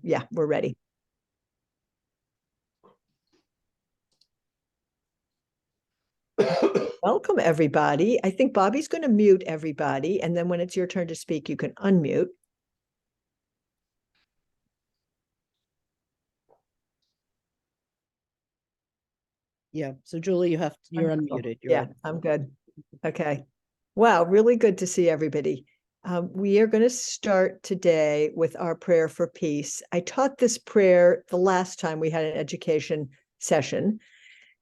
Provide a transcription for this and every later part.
Yeah, we're ready. Welcome, everybody. I think Bobby's going to mute everybody, and then when it's your turn to speak, you can unmute. Yeah. So Julie, you're unmuted. Yeah, I'm good. Okay. Wow, really good to see everybody. We are going to start today with our prayer for peace. I taught this prayer the last time we had an education session,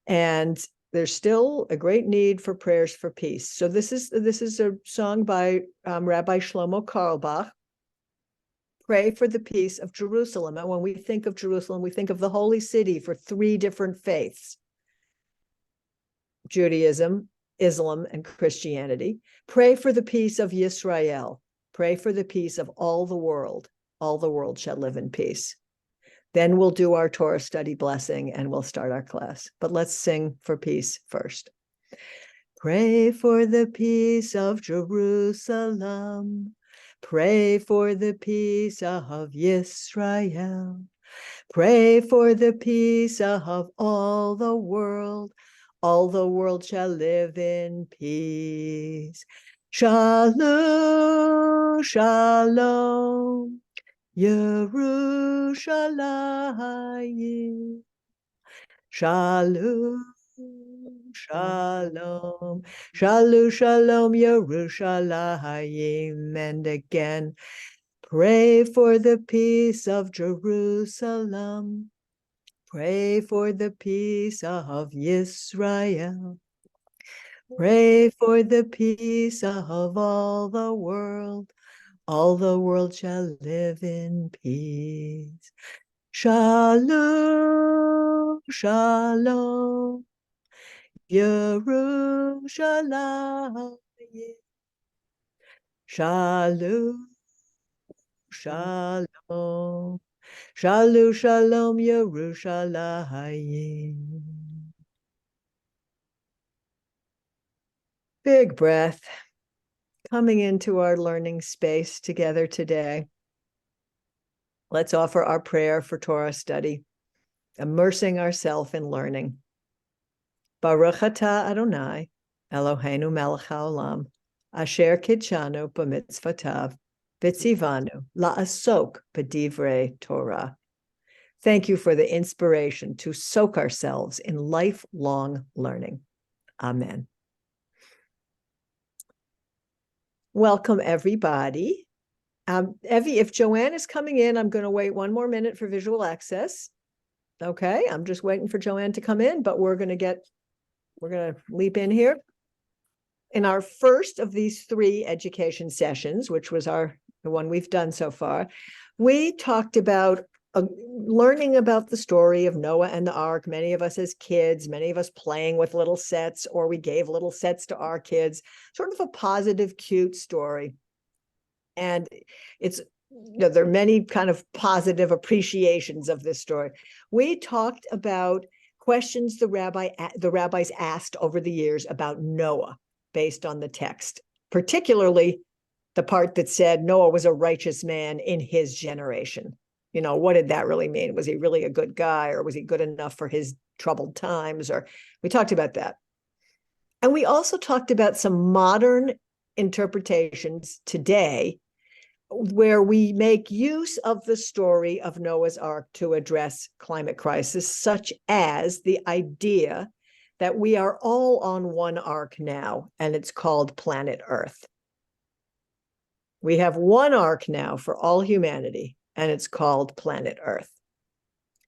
and there's still a great need for prayers for peace. So this is a song by Rabbi Shlomo Carlebach. Pray for the peace of Jerusalem. And when we think of Jerusalem, we think of the holy city for three different faiths: Judaism, Islam, and Christianity. Pray for the peace of Yisrael. Pray for the peace of all the world. All the world shall live in peace. Then we'll do our Torah study blessing and we'll start our class. But let's sing for peace first. Pray for the peace of Jerusalem. Pray for the peace of Yisrael. Pray for the peace of all the world. All the world shall live in peace. Shalom, shalom, Yerushalayim. Shalom, shalom, shalom, shalom, Yerushalayim. And again, pray for the peace of Jerusalem. Pray for the peace of Yisrael. Pray for the peace of all the world. All the world shall live in peace. Shalom, shalom, Yerushalayim. Shalom, shalom, shalom, shalom, Yerushalayim. Big breath. Coming into our learning space together today. Let's offer our prayer for Torah study, immersing ourselves in learning. Baruch atah Adonai, Eloheinu melech haolam, asher kidshanu b'mitzvotav, v'tzivanu la'asok b'divrei Torah. Thank you for the inspiration to soak ourselves in lifelong learning. Amen. Welcome, everybody. Evie, if Joanne is coming in, I'm going to wait one more minute for visual access. Okay, I'm just waiting for Joanne to come in, but we're going to leap in here. In our first of these three education sessions, which was the one we've done so far, we talked about learning about the story of Noah and the ark. Many of us as kids, many of us playing with little sets, or we gave little sets to our kids, sort of a positive, cute story. And it's, there are many kind of positive appreciations of this story. We talked about questions the rabbis asked over the years about Noah based on the text, particularly the part that said Noah was a righteous man in his generation. What did that really mean? Was he really a good guy, or was he good enough for his troubled times? Or we talked about that. And we also talked about some modern interpretations today where we make use of the story of Noah's Ark to address climate crisis, such as the idea that we are all on one ark now, and it's called planet Earth. We have one ark now for all humanity, and it's called planet Earth.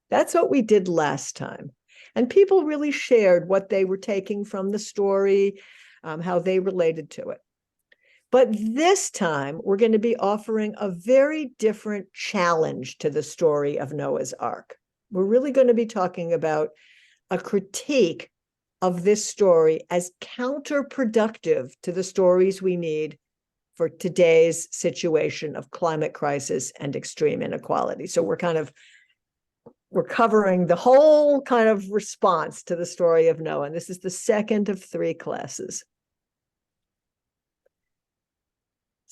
That's what we did last time. And people really shared what they were taking from the story, how they related to it. But this time, we're going to be offering a very different challenge to the story of Noah's Ark. We're really going to be talking about a critique of this story as counterproductive to the stories we need for today's situation of climate crisis and extreme inequality. So we're covering the whole kind of response to the story of Noah. And this is the second of three classes.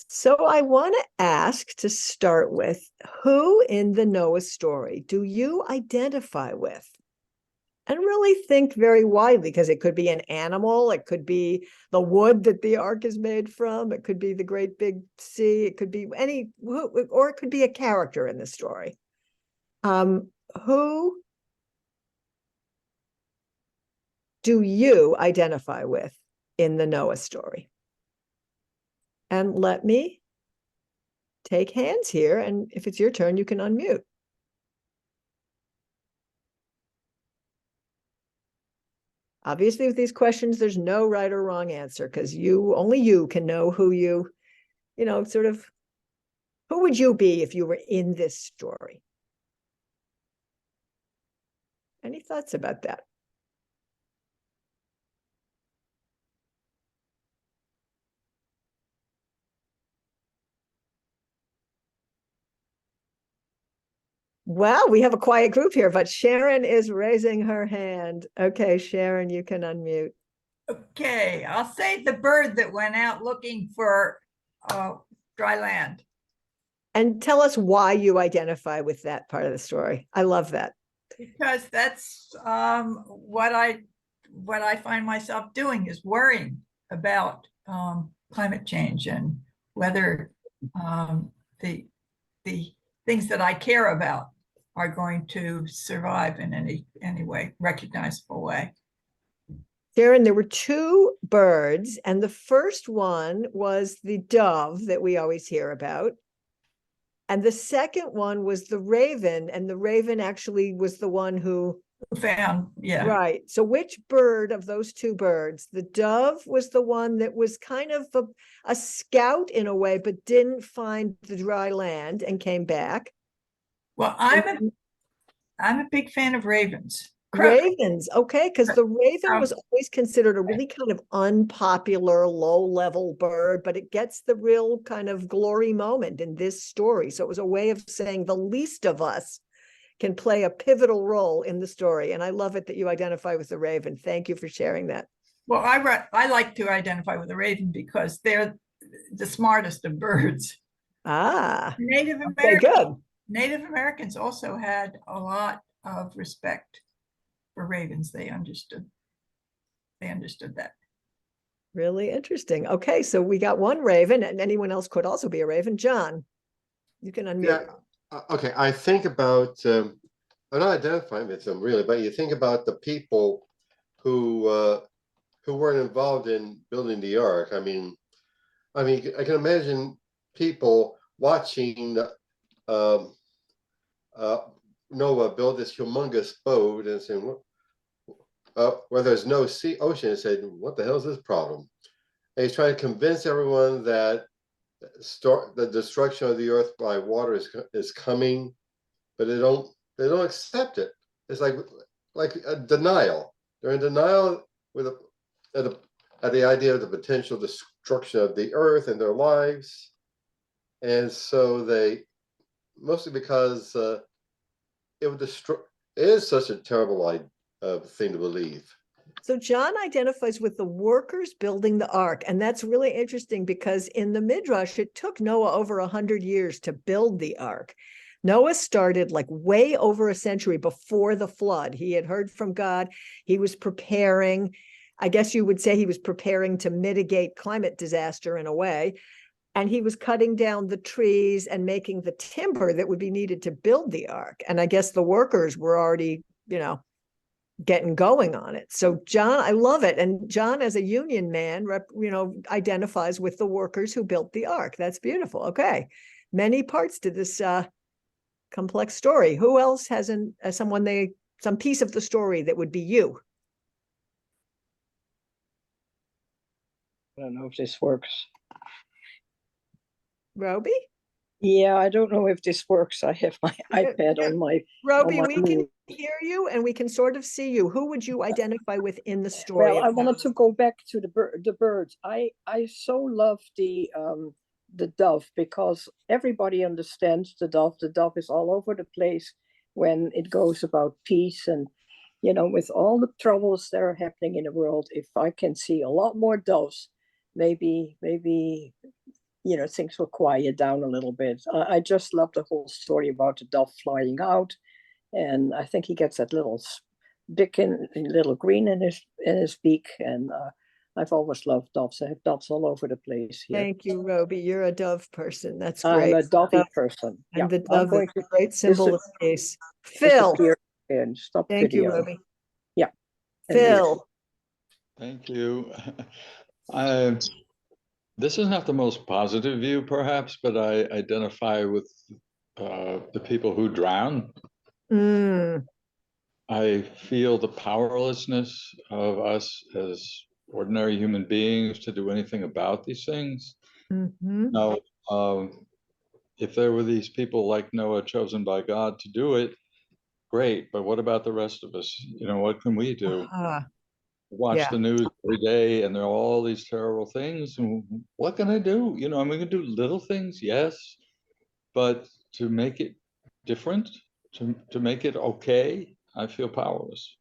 So I want to ask to start with, who in the Noah story do you identify with? And really think very widely, because it could be an animal, it could be the wood that the ark is made from, it could be the great big sea, it could be any, or it could be a character in the story. Who do you identify with in the Noah story? And let me take hands here, and if it's your turn, you can unmute. Obviously, with these questions, there's no right or wrong answer, because only you can know who sort of, who would you be if you were in this story? Any thoughts about that? Wow, we have a quiet group here, but Sharon is raising her hand. Okay, Sharon, you can unmute. Okay, I'll say the bird that went out looking for dry land. And tell us why you identify with that part of the story. I love that. Because that's what I find myself doing, is worrying about climate change and whether the things that I care about are going to survive in any way, recognizable way. Sharon, there were two birds, and the first one was the dove that we always hear about. And the second one was the raven, and the raven actually was the one who found, yeah. Right. So which bird of those two birds? The dove was the one that was kind of a scout in a way, but didn't find the dry land and came back. Well, I'm a big fan of ravens. Ravens, okay, because the raven was always considered a really kind of unpopular, low-level bird, but it gets the real kind of glory moment in this story. So it was a way of saying the least of us can play a pivotal role in the story. And I love it that you identify with the raven. Thank you for sharing that. Well, I like to identify with the raven because they're the smartest of birds. Native Americans also had a lot of respect for ravens. They understood that. Really interesting. Okay, so we got one raven, and anyone else could also be a raven. John, you can unmute. Yeah. Okay, I think about, I'm not identifying with them really, but you think about the people who weren't involved in building the ark. I mean, I can imagine people watching Noah build this humongous boat and saying, where there's no ocean, and said, what the hell is this problem? And he's trying to convince everyone that the destruction of the earth by water is coming, but they don't accept it. It's like a denial. They're in denial at the idea of the potential destruction of the earth and their lives, and so they, mostly because it is such a terrible thing to believe. So John identifies with the workers building the ark. And that's really interesting because in the Midrash, it took Noah over 100 years to build the ark. Noah started like way over a century before the flood. He had heard from God. He was preparing, I guess you would say he was preparing to mitigate climate disaster in a way. And he was cutting down the trees and making the timber that would be needed to build the ark. And I guess the workers were already, getting going on it. So John, I love it. And John, as a union man, identifies with the workers who built the ark. That's beautiful. Okay. Many parts to this complex story. Who else has some piece of the story that would be you? I don't know if this works. Roby? Yeah, I don't know if this works. I have my iPad on my. Roby, we can hear you and we can sort of see you. Who would you identify with in the story? Well, I wanted to go back to the birds. I so love the dove, because everybody understands the dove. The dove is all over the place when it goes about peace, and with all the troubles that are happening in the world, if I can see a lot more doves, maybe things will quiet down a little bit. I just love the whole story about the dove flying out, and I think he gets that little little green in his beak, and I've always loved doves. I have doves all over the place here. Thank you, Roby. You're a dove person. That's I'm great. a dovey Dove- person. And Yeah, the I'm dove going is to a great symbol of peace. Phil, disappear and stop thank you, video. Roby. Yeah. and mute. Phil, Thank you. I, this is not the most positive view, perhaps, but I identify with the people who drown. mm, I feel the powerlessness of us as ordinary human beings to do anything about these things. mhm. Now, if there were these people like Noah chosen by God to do it, great. But what about the rest of us? What can we do? Ah, Watch yeah. the news every day, and there are all these terrible things. And what can I do? I'm going to do little things, yes, but to make it different, to make it okay, I feel powerless.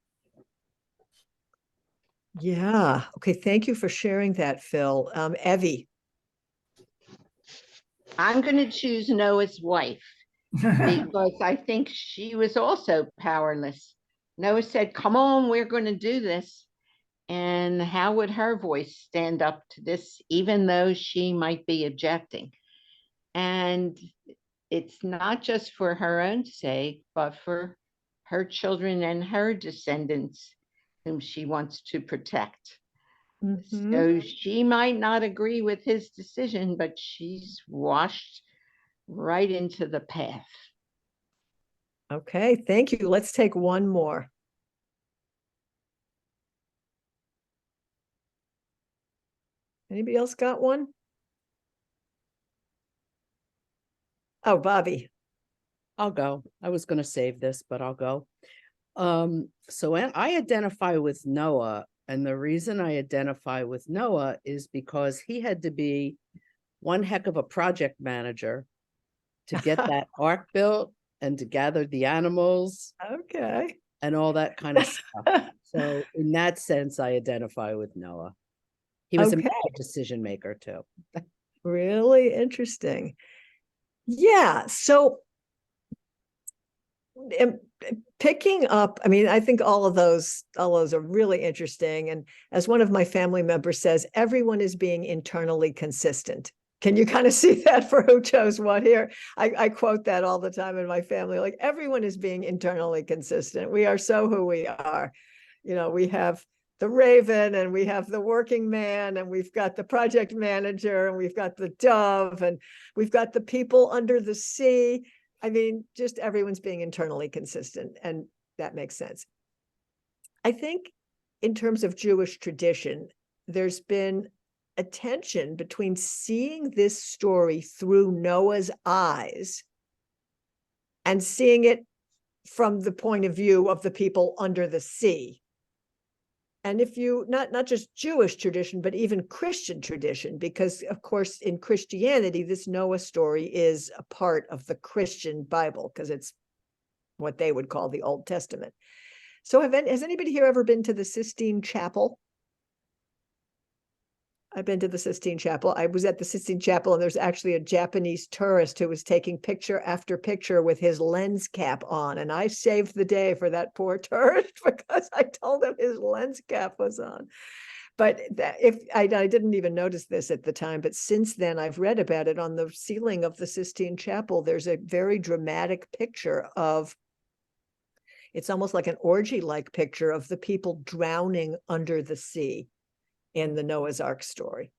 Yeah. Okay. Thank you for sharing that, Phil. Evie. I'm going to choose Noah's wife because I think she was also powerless. Noah said, "Come on, we're going to do this." And how would her voice stand up to this, even though she might be objecting? And it's not just for her own sake, but for her children and her descendants, whom she wants to protect. Mhm. So she might not agree with his decision, but she's washed right into the path. Okay. Thank you. Let's take one more. Anybody else got one? Oh, Bobby. I'll go. I was going to save this, but I'll go. So I identify with Noah, and the reason I identify with Noah is because he had to be one heck of a project manager to get that ark built and to gather the animals Okay. and all that kind of stuff. So in that sense, I identify with Noah. He was a Okay. bad decision maker too. Really interesting. Yeah. So picking up, I mean, I think all of those are really interesting. And as one of my family members says, everyone is being internally consistent. Can you kind of see that for who chose what here? I quote that all the time in my family, like everyone is being internally consistent. We are so who we are. We have the raven and we have the working man and we've got the project manager and we've got the dove and we've got the people under the sea. I mean, just everyone's being internally consistent, and that makes sense. I think in terms of Jewish tradition, there's been a tension between seeing this story through Noah's eyes and seeing it from the point of view of the people under the sea. And if you, not just Jewish tradition, but even Christian tradition, because of course in Christianity, this Noah story is a part of the Christian Bible because it's what they would call the Old Testament. So has anybody here ever been to the Sistine Chapel? I've been to the Sistine Chapel. I was at the Sistine Chapel and there's actually a Japanese tourist who was taking picture after picture with his lens cap on. And I saved the day for that poor tourist because I told him his lens cap was on. But I didn't even notice this at the time, but since then I've read about it. On the ceiling of the Sistine Chapel, there's a very dramatic picture of, it's almost like an orgy-like picture of the people drowning under the sea in the Noah's Ark story.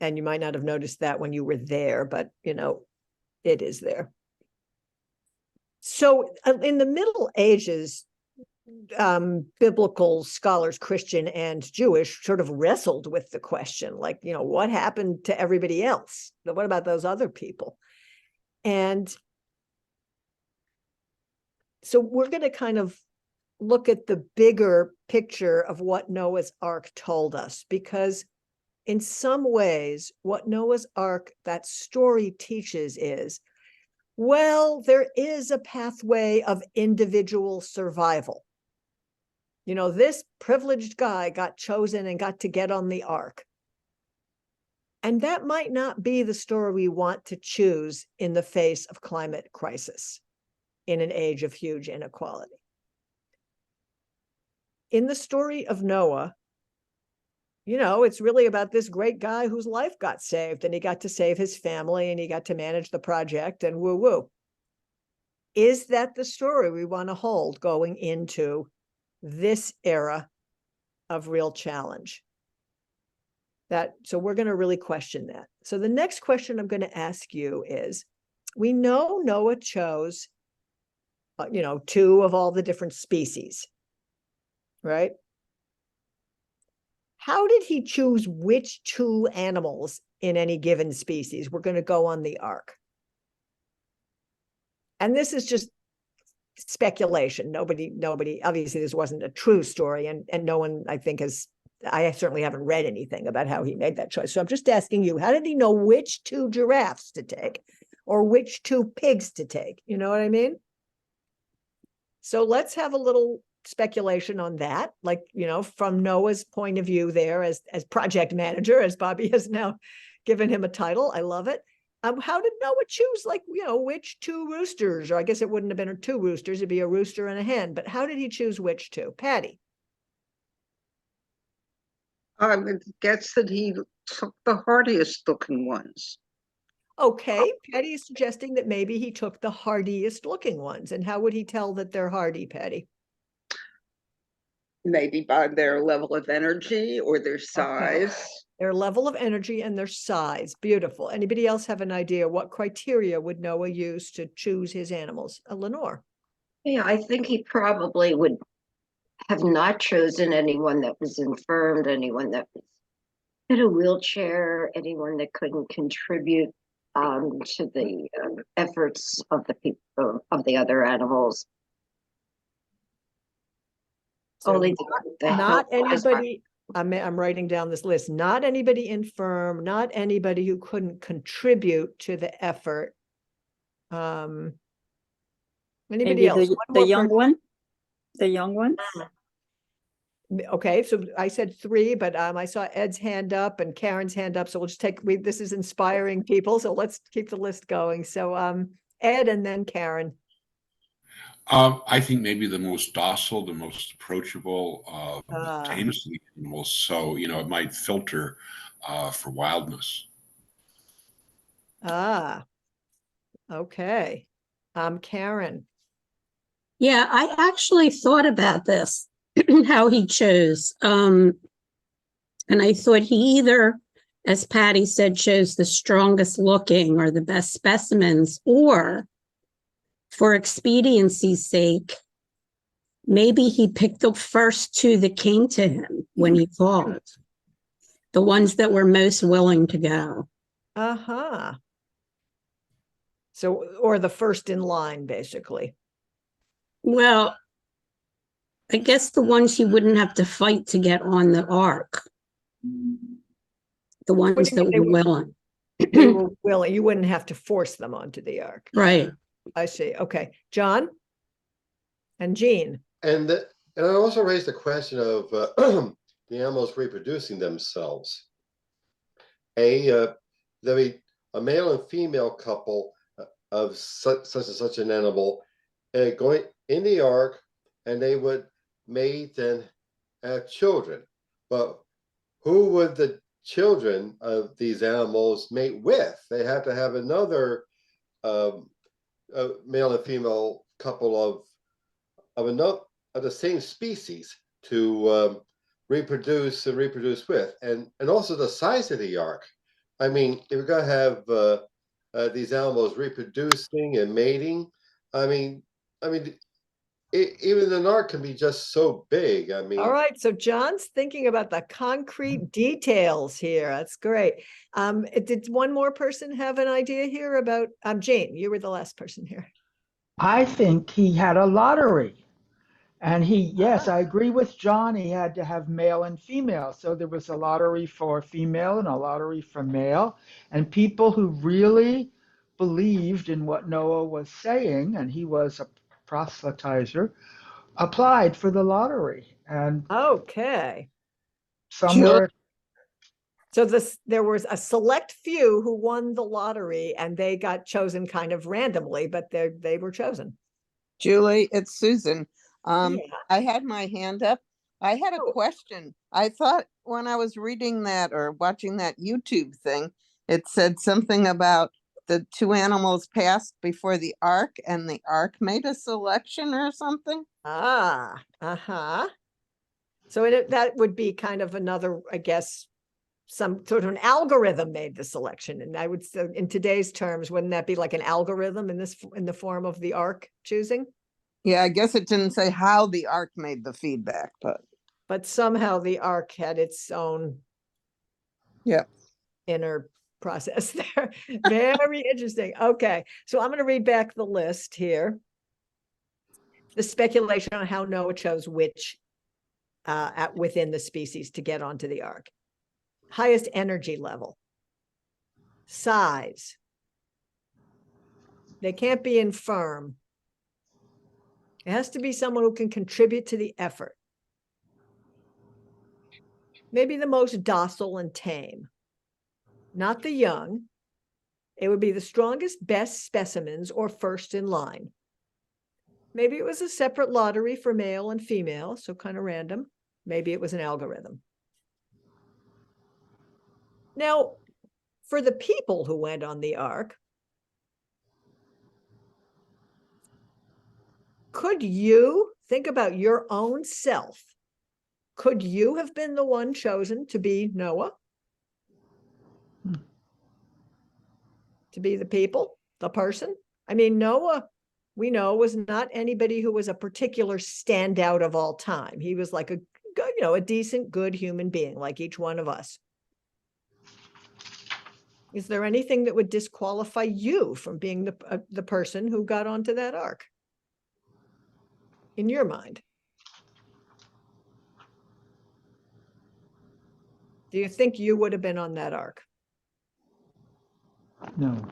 And you might not have noticed that when you were there, but it is there. So in the Middle Ages, biblical scholars, Christian and Jewish, sort of wrestled with the question, like, what happened to everybody else? What about those other people? And so we're going to kind of look at the bigger picture of what Noah's Ark told us, because in some ways, what Noah's Ark, that story teaches is, well, there is a pathway of individual survival. This privileged guy got chosen and got to get on the ark. And that might not be the story we want to choose in the face of climate crisis in an age of huge inequality. In the story of Noah, it's really about this great guy whose life got saved, and he got to save his family, and he got to manage the project, and woo woo. Is that the story we want to hold going into this era of real challenge? So we're going to really question that. So the next question I'm going to ask you is, we know Noah chose, 2 of all the different species, right? How did he choose which 2 animals in any given species were going to go on the ark? And this is just speculation. Nobody, obviously this wasn't a true story, and no one, I think, I certainly haven't read anything about how he made that choice. So I'm just asking you, how did he know which 2 giraffes to take or which 2 pigs to take? You know what I mean? So let's have a little speculation on that, like, from Noah's point of view there as project manager, as Bobby has now given him a title. I love it. How did Noah choose, which 2 roosters? Or I guess it wouldn't have been 2 roosters, it'd be a rooster and a hen. But how did he choose which 2? Patty? It gets that he took the hardiest looking ones. Okay, Patty is suggesting that maybe he took the hardiest looking ones. And how would he tell that they're hardy, Patty? Maybe by their level of energy or their size. Okay. Their level of energy and their size. Beautiful. Anybody else have an idea? What criteria would Noah use to choose his animals? Lenore? Yeah, I think he probably would have not chosen anyone that was infirmed, anyone that was in a wheelchair, anyone that couldn't contribute to the efforts of the people, of the other animals. So Only not anybody, I'm writing down this list, not anybody infirm, not anybody who couldn't contribute to the effort. Anybody Maybe else? the young one? The young one? Okay, so I said 3, but I saw Ed's hand up and Karen's hand up. So we'll just this is inspiring people. So let's keep the list going. So Ed and then Karen. I think maybe the most docile, the most approachable, tamest of the animals. So, it might filter for wildness. Okay. Karen. Yeah, I actually thought about this, how he chose. And I thought he either, as Patty said, chose the strongest looking or the best specimens, or for expediency's sake, maybe he picked the first 2 that came to him when he called, the ones that were most willing to go. So, or the first in line, basically. Well, I guess the ones you wouldn't have to fight to get on the ark. The ones that were willing. They were willing. You wouldn't have to force them onto the ark. Right. I see. Okay. John and Jean. And I also raised the question of the animals reproducing themselves. There'll be a male and female couple of such and such an animal going in the ark, and they would mate and have children. But who would the children of these animals mate with? They have to have another male and female couple of the same species to reproduce with, and also the size of the ark. I mean, if you're going to have these animals reproducing and mating, even an ark can be just so big. All right, so John's thinking about the concrete details here. That's great. Did one more person have an idea here about Jane? You were the last person here. I think he had a lottery. And yes, I agree with John. He had to have male and female. So there was a lottery for female and a lottery for male. And people who really believed in what Noah was saying, and he was a proselytizer, applied for the lottery. And okay, somewhere So there was a select few who won the lottery and they got chosen kind of randomly, but they were chosen. Julie, it's Susan. Yeah. I had my hand up. I had a Oh. question. I thought when I was reading that or watching that YouTube thing, it said something about the two animals passed before the ark and the ark made a selection or something. Ah, uh-huh. So that would be kind of another, I guess, some sort of an algorithm made the selection. And I would say in today's terms, wouldn't that be like an algorithm in the form of the ark choosing? Yeah, I guess it didn't say how the ark made the feedback, But somehow the ark had its own inner process there. Very interesting. Okay, so I'm going to read back the list here. The speculation on how Noah chose which within the species to get onto the ark. Highest energy level, size. They can't be infirm. It has to be someone who can contribute to the effort. Maybe the most docile and tame. Not the young. It would be the strongest, best specimens or first in line. Maybe it was a separate lottery for male and female, so kind of random. Maybe it was an algorithm. Now, for the people who went on the ark, could you think about your own self? Could you have been the one chosen to be Noah? To be the people, the person? I mean, Noah, we know, was not anybody who was a particular standout of all time. He was like a good, a decent, good human being, like each one of us. Is there anything that would disqualify you from being the person who got onto that ark? In your mind? Do you think you would have been on that ark? No.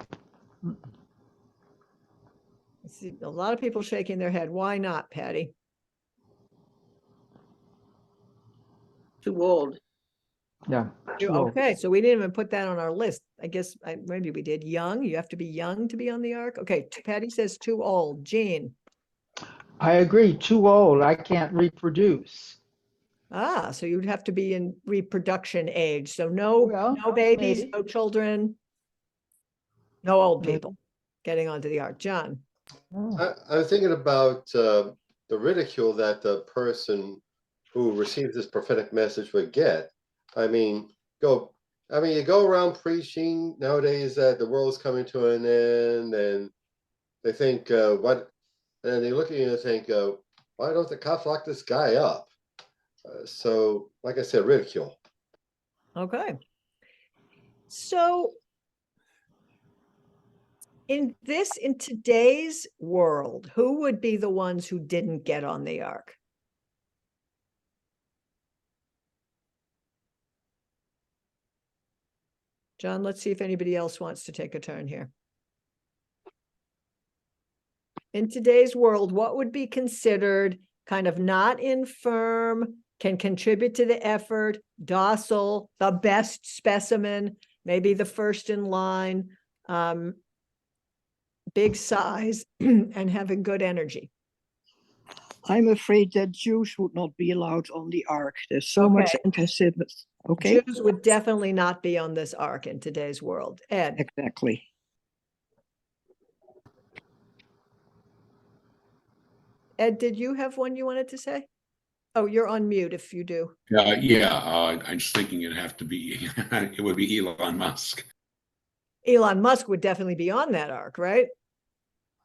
I see a lot of people shaking their head. Why not, Patty? Too old. Yeah. too old. Okay, so we didn't even put that on our list. I guess maybe we did. Young, you have to be young to be on the ark. Okay, Patty says too old. Jean. I agree. Too old. I can't reproduce. Ah, so you'd have to be in reproduction age. So no babies, maybe. no children, no old Maybe. people getting onto the ark. John. I was thinking about the ridicule that the person who receives this prophetic message would get. I mean, you go around preaching nowadays that the world's coming to an end, and they think, and they look at you and think, why don't the cops lock this guy up? So, like I said, ridicule. Okay. So in today's world, who would be the ones who didn't get on the ark? John, let's see if anybody else wants to take a turn here. In today's world, what would be considered kind of not infirm, can contribute to the effort, docile, the best specimen, maybe the first in line, big size, and having good energy? I'm afraid that Jews would not be allowed on the ark. There's so much anti-Semitism. Okay. Jews would definitely not be on this ark in today's world. Ed. Exactly. Ed, did you have one you wanted to say? Oh, you're on mute if you do. I'm just thinking it'd have to be, it would be Elon Musk. Elon Musk would definitely be on that ark, right?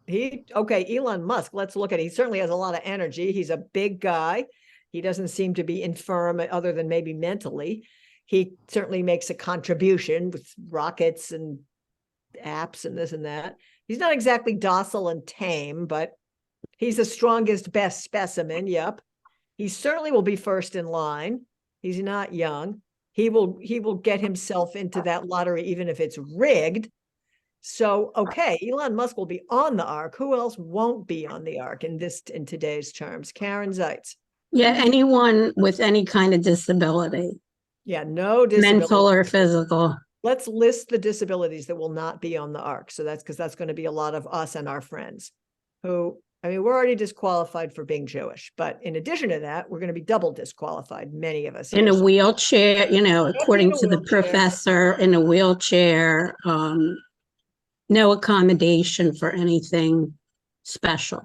Elon Musk, let's look at it. He certainly has a lot of energy. He's a big guy. He doesn't seem to be infirm other than maybe mentally. He certainly makes a contribution with rockets and apps and this and that. He's not exactly docile and tame, but he's the strongest, best specimen. Yep. He certainly will be first in line. He's not young. He will get himself into that lottery, even if it's rigged. So, okay, Elon Musk will be on the ark. Who else won't be on the ark in today's terms? Karen Zeitz. Yeah, anyone with any kind of disability. Yeah, no mental disability. or physical. Let's list the disabilities that will not be on the ARC. So that's because that's going to be a lot of us and our friends who, I mean, we're already disqualified for being Jewish, but in addition to that, we're going to be double disqualified, many of us In here. a So wheelchair, be in according a to the wheelchair. professor, in a wheelchair, no accommodation for anything special.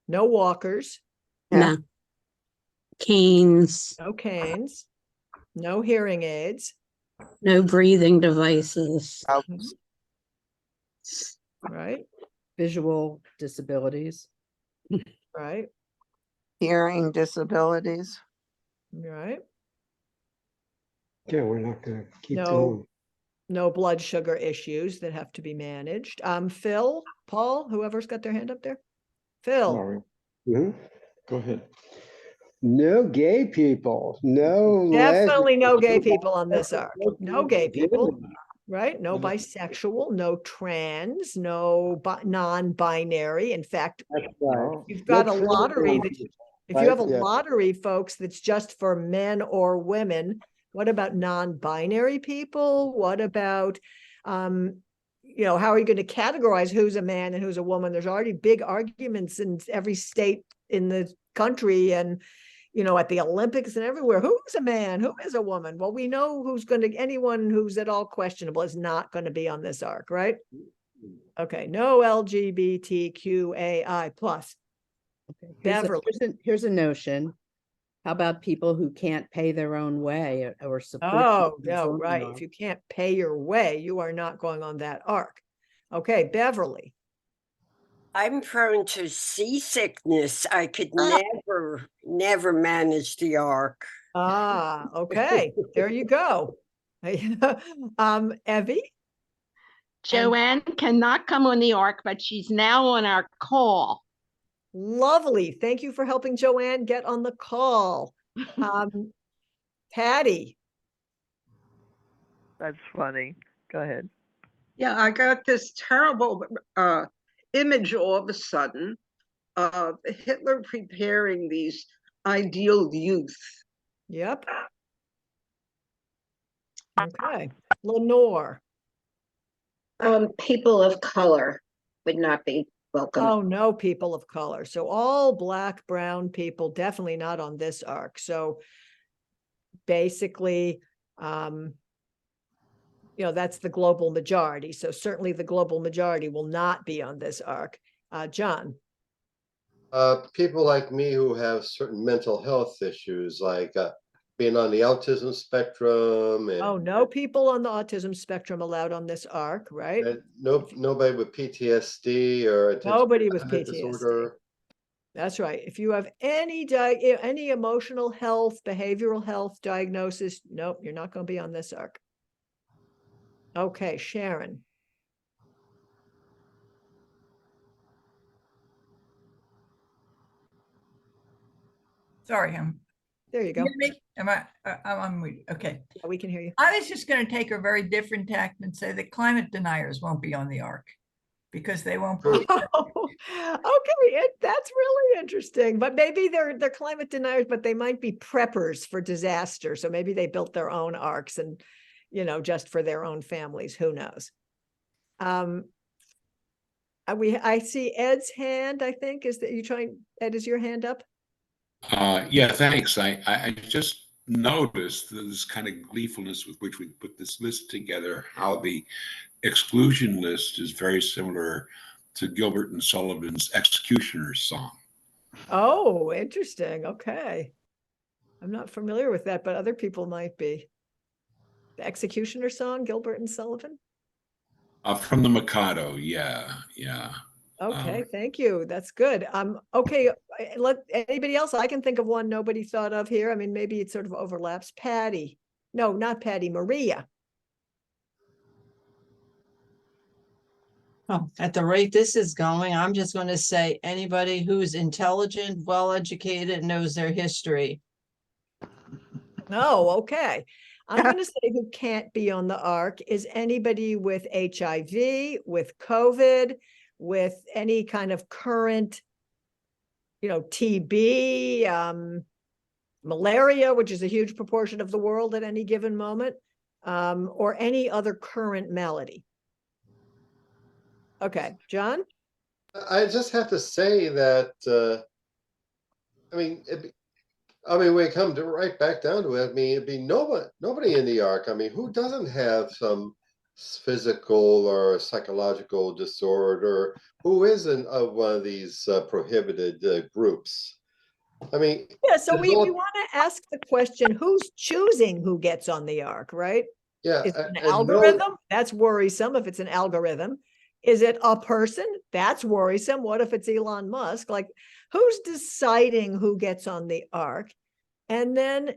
No walkers, Yeah. No. Canes, no canes, no hearing aids, no breathing devices. Oh, right? Visual disabilities. Right, hearing disabilities. right. Yeah, we're not gonna keep No, going. no blood sugar issues that have to be managed. Phil, Paul, whoever's got their hand up there. Phil, All right. Mhm. Go ahead. No gay people, no definitely no gay lesbians, people on this arc. No gay people, right? No You know- bisexual, no trans, no non-binary. In fact, That's right. you've No got a lottery that trans, if you have a right? Yeah. lottery, folks, that's just for men or women, what about non-binary people? What about, how are you going to categorize who's a man and who's a woman? There's already big arguments in every state in the country and, at the Olympics and everywhere. Who's a man? Who is a woman? Well, we know anyone who's at all questionable is not going to be on this arc, right? Okay, no LGBTQAI plus. Okay, Beverly. here's a notion. How about people who can't pay their own way or support? Oh, their no, own right. way? If you can't pay your way, you are not going on that arc. Okay, Beverly. I'm prone to seasickness. I could never manage the arc. Ah, okay. There you go. Evie. Joanne cannot come on the ark, but she's now on our call. Lovely. Thank you for helping Joanne get on the call. Patty. That's funny. Go ahead. Yeah, I got this terrible image all of a sudden of Hitler preparing these ideal youth. Yep. Okay. Lenore. People of color would not be welcome. Oh, no people of color. So all Black, brown people, definitely not on this arc. So basically, that's the global majority. So certainly the global majority will not be on this arc. John. People like me who have certain mental health issues, like being on the autism spectrum. And, oh, no people on the autism spectrum allowed on this arc, right? Nobody with PTSD or nobody with attention PTSD. disorder. That's right. If you have any emotional health, behavioral health diagnosis, nope, you're not going to be on this arc. Okay, Sharon. Sorry, there you go. Hear me? Am I? I'm on mute. Okay. Yeah, we can hear you. I was just going to take a very different tact and say that climate deniers won't be on the ark because they won't believe it. Okay, that's really interesting. But maybe they're climate deniers, but they might be preppers for disaster. So maybe they built their own arcs and, just for their own families. Who knows? I see Ed's hand. I think Ed, is your hand up? Yeah, thanks. I just noticed this kind of gleefulness with which we put this list together, how the exclusion list is very similar to Gilbert and Sullivan's Executioner's Song. Oh, interesting. Okay. I'm not familiar with that, but other people might be. The Executioner song, Gilbert and Sullivan? From the Mikado, yeah. Okay, thank you. That's good. Okay, let anybody else, I can think of one nobody thought of here. I mean, maybe it sort of overlaps. Patty. No, not Patty, Maria. Oh, at the rate this is going, I'm just going to say anybody who's intelligent, well-educated, knows their history. No, okay. I'm going to say who can't be on the ark is anybody with HIV, with COVID, with any kind of current, TB, malaria, which is a huge proportion of the world at any given moment, or any other current malady. Okay, John? I just have to say that, I mean, when it comes to right back down to it, I mean, it'd be nobody in the ark. I mean, who doesn't have some physical or psychological disorder? Who isn't of one of these prohibited groups? I mean, Yeah, so we all- want to ask the question, who's choosing who gets on the ark, right? yeah, Is it an and no, algorithm? That's worrisome if it's an algorithm. Is it a person? That's worrisome. What if it's Elon Musk? Like, who's deciding who gets on the ark? And then,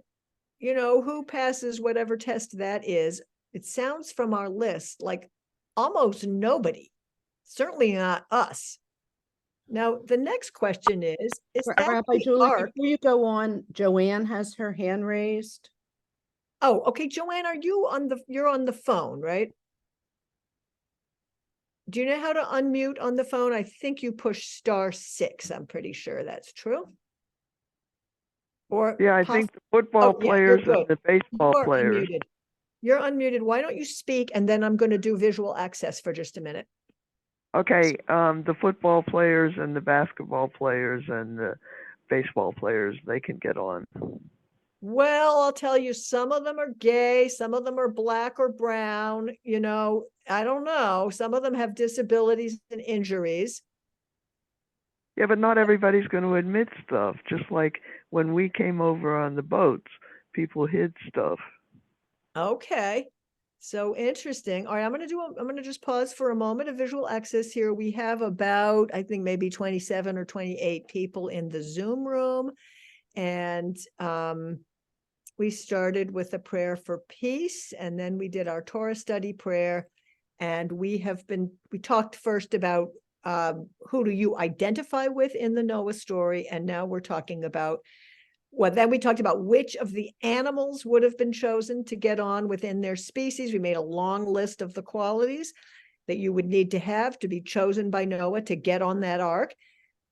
who passes whatever test that is? It sounds from our list like almost nobody, certainly not us. Now, the next question is that Rabbi the Julie, ark? before you go on, Joanne has her hand raised. Oh, okay, Joanne, you're on the phone, right? Do you know how to unmute on the phone? I think you push *6. I'm pretty sure that's true. Or Yeah, I think the football Oh, yeah, you're players and good. the baseball You are players. unmuted. You're unmuted. Why don't you speak, and then I'm going to do visual access for just a minute. Okay, the football players and the basketball players and the baseball players, they can get on. Well, I'll tell you, some of them are gay, some of them are black or brown, I don't know. Some of them have disabilities and injuries. Yeah, but not everybody's going to admit stuff. Just like when we came over on the boats, people hid stuff. Okay. So interesting. All right, I'm going to just pause for a moment of visual access here. We have about, I think maybe 27 or 28 people in the Zoom room. And we started with a prayer for peace, and then we did our Torah study prayer. And we talked first about who do you identify with in the Noah story. And now we're talking about, then we talked about which of the animals would have been chosen to get on within their species. We made a long list of the qualities that you would need to have to be chosen by Noah to get on that ark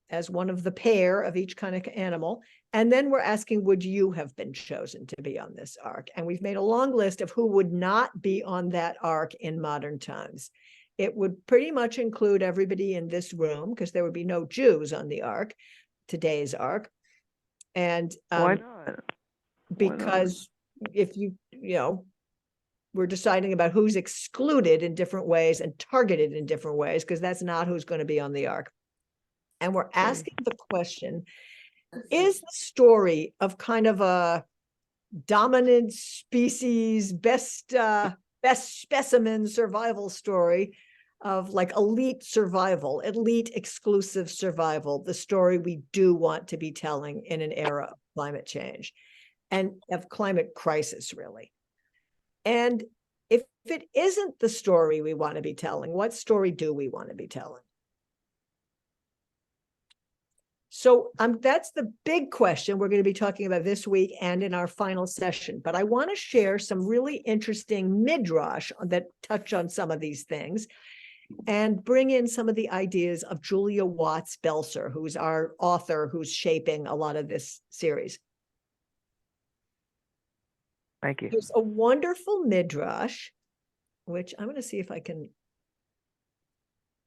as one of the pair of each kind of animal. And then we're asking, would you have been chosen to be on this ark? And we've made a long list of who would not be on that ark in modern times. It would pretty much include everybody in this room, because there would be no Jews on the ark, today's ark. And why not? Because if we're deciding about who's excluded in different ways and targeted in different ways, because that's not who's going to be on the ark. And we're asking the question, is the story of kind of a dominant species, best specimen survival story of like elite survival, elite exclusive survival, the story we do want to be telling in an era of climate change and of climate crisis, really? And if it isn't the story we want to be telling, what story do we want to be telling? So that's the big question we're going to be talking about this week and in our final session. But I want to share some really interesting midrash that touch on some of these things and bring in some of the ideas of Julia Watts-Belser, who's our author who's shaping a lot of this series. Thank you. There's a wonderful midrash, which I'm going to see if I can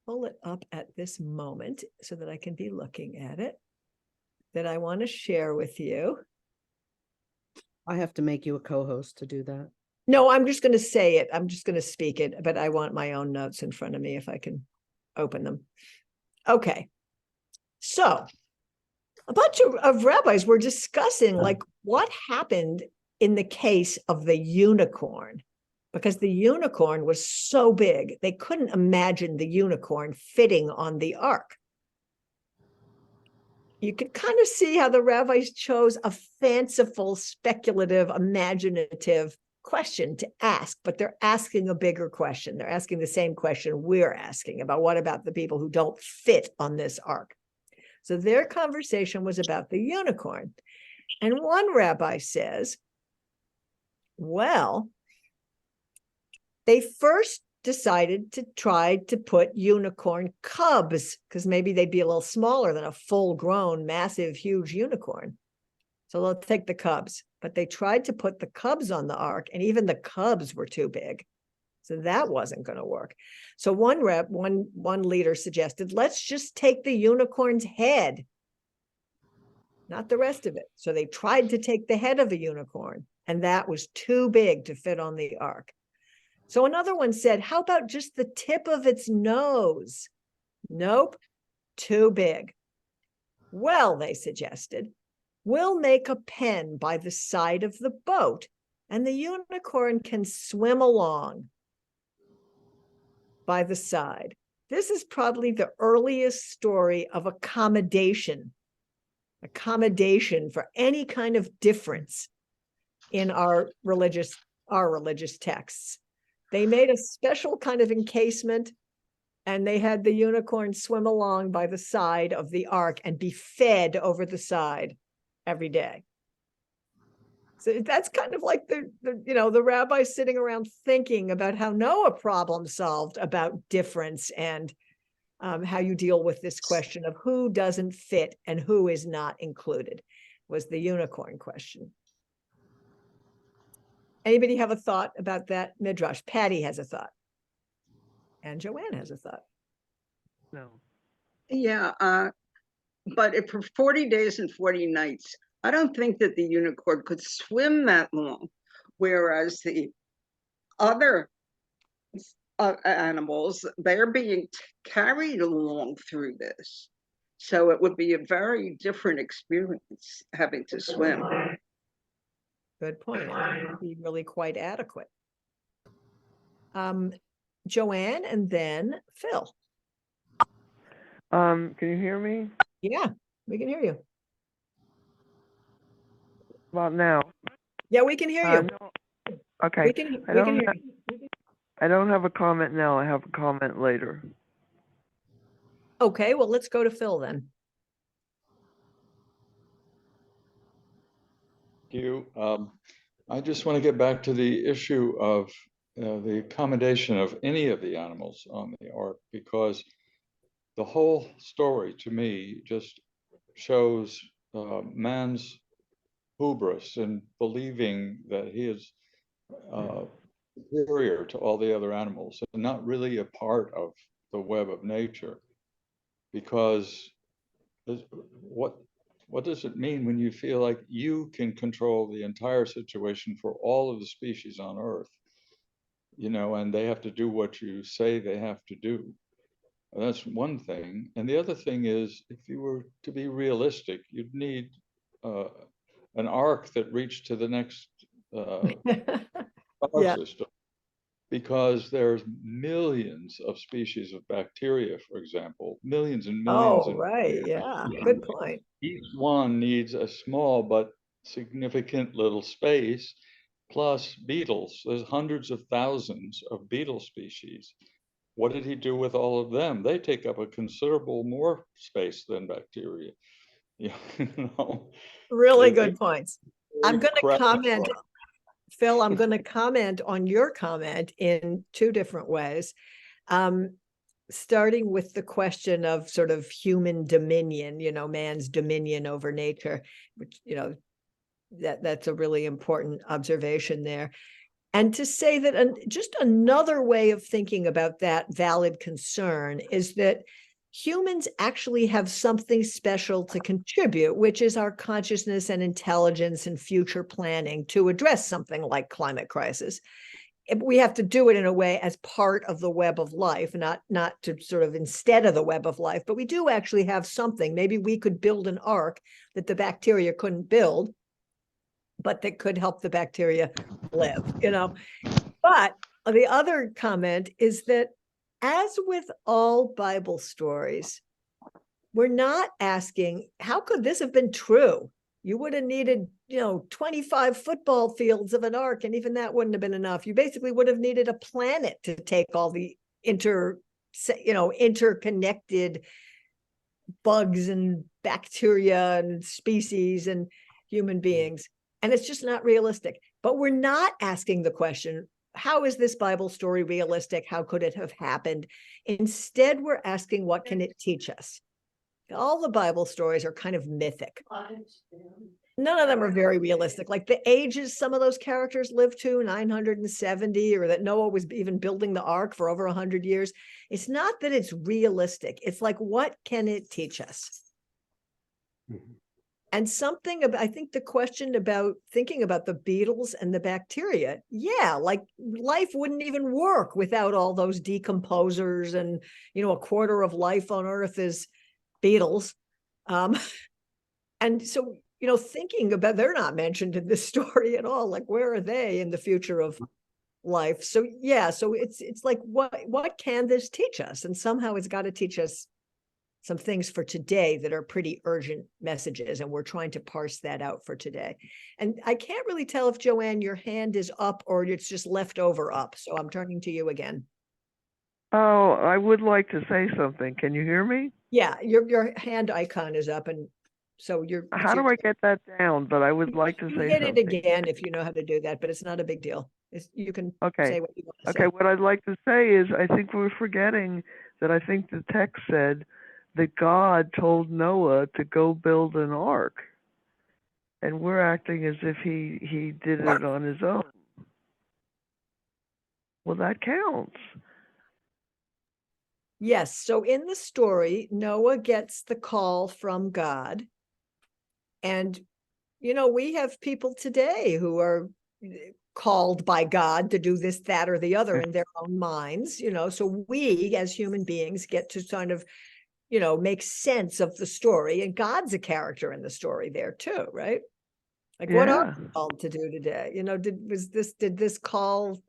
pull it up at this moment so that I can be looking at it, that I want to share with you. I have to make you a co-host to do that. No, I'm just going to say it. I'm just going to speak it, but I want my own notes in front of me if I can open them. Okay. So a bunch of rabbis were discussing like what happened in the case of the unicorn, because the unicorn was so big, they couldn't imagine the unicorn fitting on the ark. You could kind of see how the rabbis chose a fanciful, speculative, imaginative question to ask, but they're asking a bigger question. They're asking the same question we're asking about what about the people who don't fit on this ark? So their conversation was about the unicorn. And one rabbi says, well, they first decided to try to put unicorn cubs, because maybe they'd be a little smaller than a full-grown, massive, huge unicorn. So they'll take the cubs, but they tried to put the cubs on the ark, and even the cubs were too big. So that wasn't going to work. So one leader suggested, let's just take the unicorn's head, not the rest of it. So they tried to take the head of a unicorn, and that was too big to fit on the ark. So another one said, how about just the tip of its nose? Nope, too big. Well, they suggested, we'll make a pen by the side of the boat, and the unicorn can swim along by the side. This is probably the earliest story of accommodation for any kind of difference in our religious texts. They made a special kind of encasement, and they had the unicorn swim along by the side of the ark and be fed over the side every day. So that's kind of like the rabbi sitting around thinking about how Noah problem solved about difference and how you deal with this question of who doesn't fit and who is not included, was the unicorn question. Anybody have a thought about that midrash? Patty has a thought. And Joanne has a thought. No. Yeah, but if for 40 days and 40 nights, I don't think that the unicorn could swim that long, whereas the other animals, they're being carried along through this. So it would be a very different experience having to swim. Good point. It would be really quite adequate. Joanne and then Phil. Can you hear me? Yeah, we can hear you. About now? Yeah, we can hear you. No. Okay. I don't have a comment now. I have a comment later. Okay, well, let's go to Phil then. Thank you. I just want to get back to the issue of the accommodation of any of the animals on the ark, because the whole story to me just shows man's hubris in believing that he is superior to all the other animals and not really a part of the web of nature. Because what does it mean when you feel like you can control the entire situation for all of the species on Earth, and they have to do what you say they have to do? That's one thing. And the other thing is, if you were to be realistic, you'd need an ark that reached to the next star system, because there's millions of species of bacteria, for example, millions and millions. Oh, right. Yeah, good point. Each one needs a small but significant little space, plus beetles. There's hundreds of thousands of beetle species. What did he do with all of them? They take up a considerable more space than bacteria. Really good points. I'm going to comment, Phil, I'm going to comment on your comment in two different ways. Starting with the question of sort of human dominion, man's dominion over nature, which, that's a really important observation there. And to say that just another way of thinking about that valid concern is that humans actually have something special to contribute, which is our consciousness and intelligence and future planning to address something like climate crisis. We have to do it in a way as part of the web of life, not to sort of instead of the web of life, but we do actually have something. Maybe we could build an ark that the bacteria couldn't build, but that could help the bacteria live, But the other comment is that, as with all Bible stories, we're not asking, how could this have been true? You would have needed, 25 football fields of an ark, and even that wouldn't have been enough. You basically would have needed a planet to take all the interconnected bugs and bacteria and species and human beings. And it's just not realistic. But we're not asking the question, how is this Bible story realistic? How could it have happened? Instead, we're asking, what can it teach us? All the Bible stories are kind of mythic. None of them are very realistic. Like the ages some of those characters lived to, 970, or that Noah was even building the ark for over 100 years. It's not that it's realistic. It's like, what can it teach us? And something about, I think the question about thinking about the beetles and the bacteria, yeah, like life wouldn't even work without all those decomposers, and, you know, a quarter of life on Earth is beetles. And so, you know, thinking about, they're not mentioned in this story at all. Like, where are they in the future of life? So yeah, so it's like, what can this teach us? And somehow it's got to teach us some things for today that are pretty urgent messages, and we're trying to parse that out for today. And I can't really tell if, Joanne, your hand is up or it's just left over up, so I'm turning to you again. Oh, I would like to say something. Can you hear me? Yeah, your hand icon is up, and so How do I get that down? But I would like to say hit something. it again if you know how to do that, but it's not a big deal. You can Okay. say what you want to Okay, say. what I'd like to say is I think we're forgetting that I think the text said that God told Noah to go build an ark. And we're acting as if he did it on his own. Well, that counts. Yes, so in the story, Noah gets the call from God. And, you know, we have people today who are called by God to do this, that, or the other in their own minds, you know, so we as human beings get to kind of, you know, make sense of the story, and God's a character in the story there too, right? Like, what are we called to do today? You know, did this call,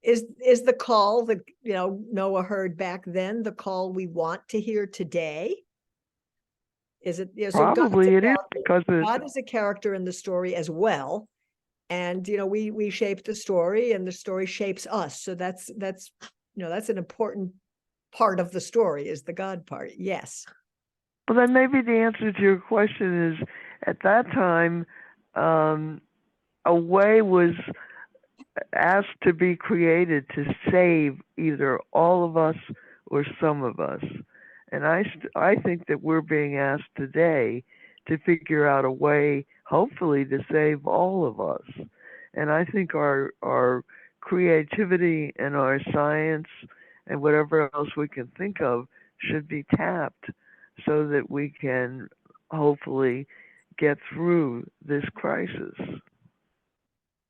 is the call that, you know, Noah heard back then the call we want to hear today? Is it, you know, so Probably it is, because God is a character in the story as well. And, you know, we shape the story, and the story shapes us. So that's, you know, that's an important part of the story, is the God part. Yes. Well, then maybe the answer to your question is, at that time, a way was asked to be created to save either all of us or some of us. And I think that we're being asked today to figure out a way, hopefully, to save all of us. And I think our creativity and our science and whatever else we can think of should be tapped so that we can hopefully get through this crisis.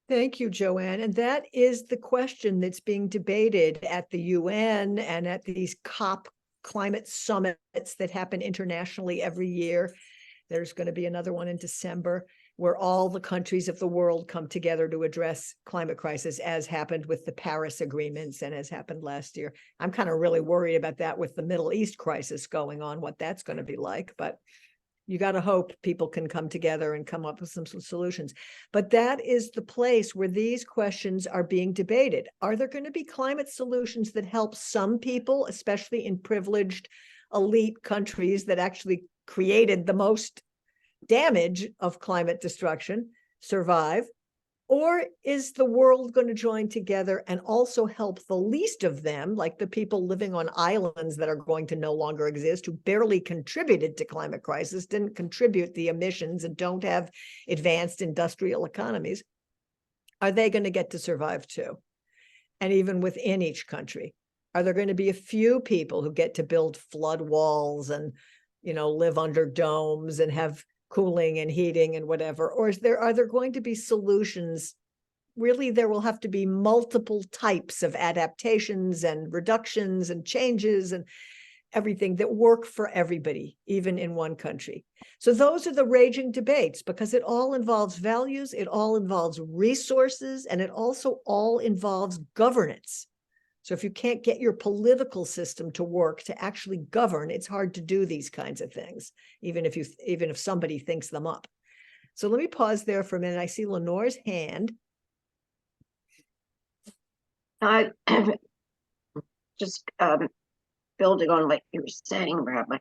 Thank you, Joanne. And that is the question that's being debated at the UN and at these COP climate summits that happen internationally every year. There's going to be another one in December, where all the countries of the world come together to address climate crisis, as happened with the Paris agreements and as happened last year. I'm kind of really worried about that with the Middle East crisis going on, what that's going to be like. But you got to hope people can come together and come up with some solutions. But that is the place where these questions are being debated. Are there going to be climate solutions that help some people, especially in privileged elite countries that actually created the most damage of climate destruction, survive? Or is the world going to join together and also help the least of them, like the people living on islands that are going to no longer exist, who barely contributed to climate crisis, didn't contribute the emissions, and don't have advanced industrial economies? Are they going to get to survive too? And even within each country, are there going to be a few people who get to build flood walls and, you know, live under domes and have cooling and heating and whatever? Or are there going to be solutions? Really, there will have to be multiple types of adaptations and reductions and changes and everything that work for everybody, even in one country. So those are the raging debates, because it all involves values, it all involves resources, and it also all involves governance. So if you can't get your political system to work to actually govern, it's hard to do these kinds of things, even if somebody thinks them up. So let me pause there for a minute. I see Lenore's hand. I just building on what you were saying, Rabbi,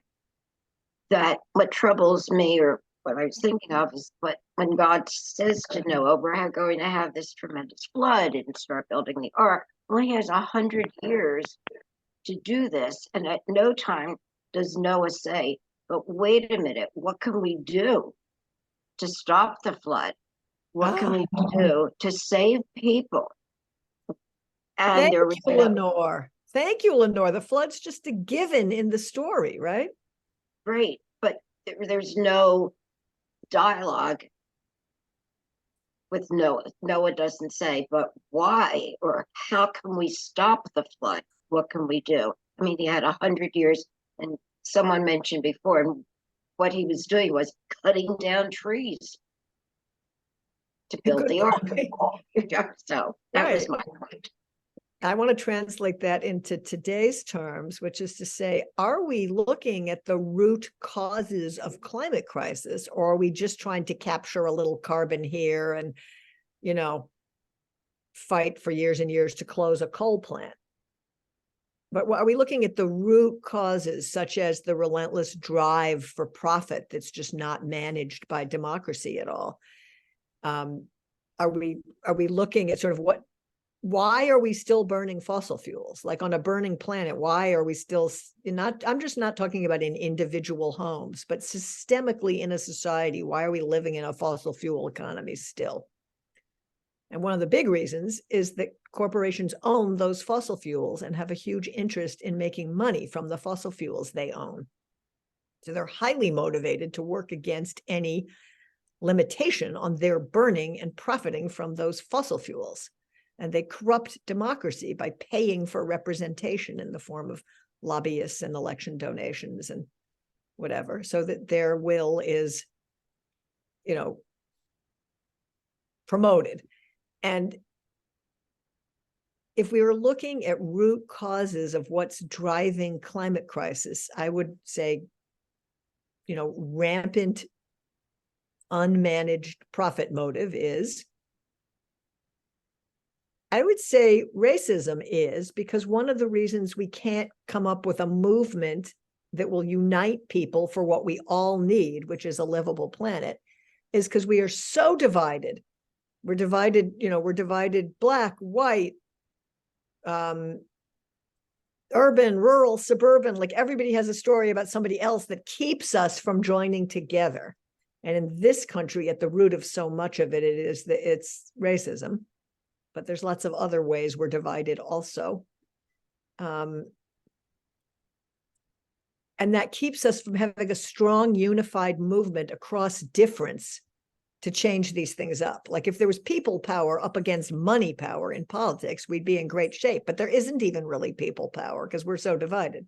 that what troubles me, or what I was thinking of, is when God says to Noah, we're going to have this tremendous flood and start building the ark. Only has 100 years to do this, and at no time does Noah say, but wait a minute, what can we do to stop the flood? What can we do to save people? And Thank there you, was Lenore. Thank you, Lenore. The flood's just a given in the story, right? great, but there's no dialogue with Noah. Noah doesn't say, but why or how can we stop the flood? What can we do? I mean, he had 100 years, and someone mentioned before, and what he was doing was cutting down trees to build the ark. So that was my point. I want to translate that into today's terms, which is to say, are we looking at the root causes of climate crisis, or are we just trying to capture a little carbon here and, you know, fight for years and years to close a coal plant? But are we looking at the root causes, such as the relentless drive for profit that's just not managed by democracy at all? Are we looking at sort of why are we still burning fossil fuels? Like on a burning planet, why are we still not, I'm just not talking about in individual homes, but systemically in a society, why are we living in a fossil fuel economy still? And one of the big reasons is that corporations own those fossil fuels and have a huge interest in making money from the fossil fuels they own. So they're highly motivated to work against any limitation on their burning and profiting from those fossil fuels. And they corrupt democracy by paying for representation in the form of lobbyists and election donations and whatever, so that their will is, you know, promoted. And if we were looking at root causes of what's driving climate crisis, I would say, you know, rampant unmanaged profit motive is. I would say racism is, because one of the reasons we can't come up with a movement that will unite people for what we all need, which is a livable planet, is because we are so divided. We're divided, you know, we're divided black, white, urban, rural, suburban, like everybody has a story about somebody else that keeps us from joining together. And in this country, at the root of so much of it, it's racism. But there's lots of other ways we're divided also. And that keeps us from having a strong, unified movement across difference to change these things up. Like if there was people power up against money power in politics, we'd be in great shape. But there isn't even really people power because we're so divided.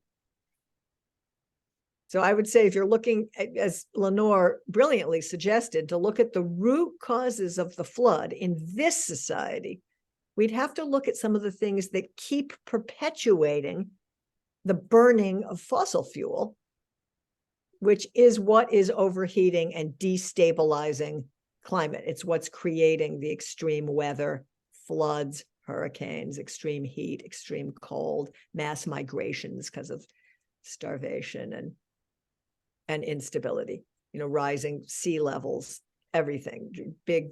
So I would say if you're looking, as Lenore brilliantly suggested, to look at the root causes of the flood in this society, we'd have to look at some of the things that keep perpetuating the burning of fossil fuel, which is what is overheating and destabilizing climate. It's what's creating the extreme weather, floods, hurricanes, extreme heat, extreme cold, mass migrations because of starvation and instability, you know, rising sea levels, everything, big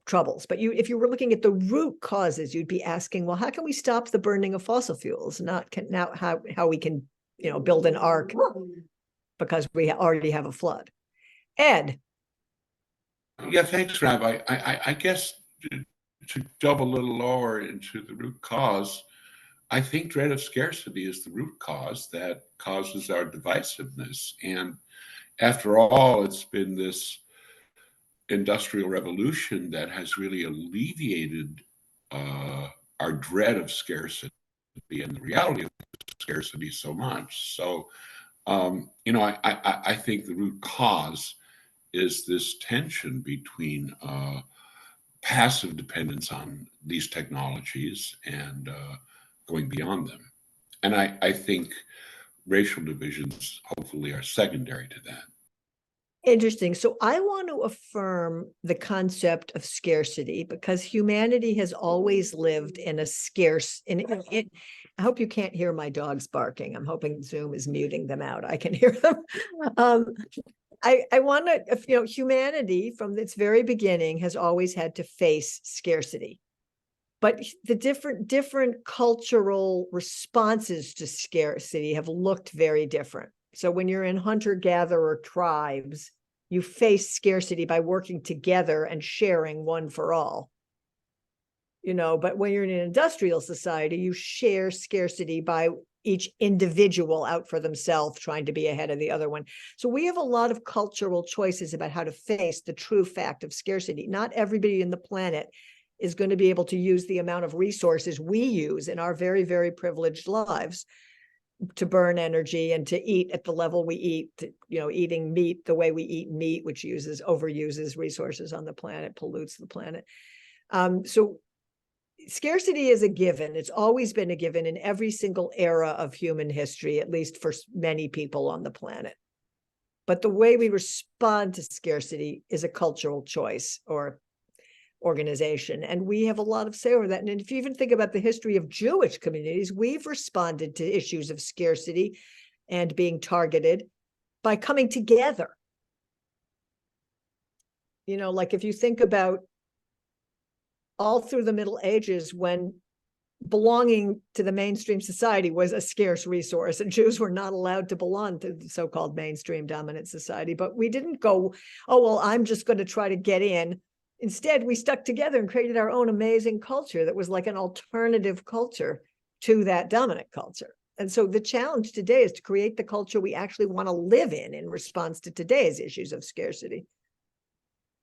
troubles. But if you were looking at the root causes, you'd be asking, well, how can we stop the burning of fossil fuels? Not how we can, you know, build an ark because we already have a flood. Ed. Yeah, thanks, Rabbi. I guess to delve a little lower into the root cause, I think dread of scarcity is the root cause that causes our divisiveness. And after all, it's been this industrial revolution that has really alleviated our dread of scarcity and the reality of scarcity so much. So, you know, I think the root cause is this tension between passive dependence on these technologies and going beyond them. And I think racial divisions hopefully are secondary to that. Interesting. So I want to affirm the concept of scarcity because humanity has always lived in a scarce, I hope you can't hear my dogs barking. I'm hoping Zoom is muting them out. I can hear them. I want to, you know, humanity from its very beginning has always had to face scarcity. But the different cultural responses to scarcity have looked very different. So when you're in hunter-gatherer tribes, you face scarcity by working together and sharing one for all. But when you're in an industrial society, you share scarcity by each individual out for themselves, trying to be ahead of the other one. So we have a lot of cultural choices about how to face the true fact of scarcity. Not everybody in the planet is going to be able to use the amount of resources we use in our very, very privileged lives to burn energy and to eat at the level we eat, eating meat the way we eat meat, which overuses resources on the planet, pollutes the planet. So scarcity is a given. It's always been a given in every single era of human history, at least for many people on the planet. But the way we respond to scarcity is a cultural choice or organization. And we have a lot of say over that. And if you even think about the history of Jewish communities, we've responded to issues of scarcity and being targeted by coming together. Like if you think about all through the Middle Ages, when belonging to the mainstream society was a scarce resource, and Jews were not allowed to belong to the so-called mainstream dominant society. But we didn't go, oh, well, I'm just going to try to get in. Instead, we stuck together and created our own amazing culture that was like an alternative culture to that dominant culture. And so the challenge today is to create the culture we actually want to live in response to today's issues of scarcity.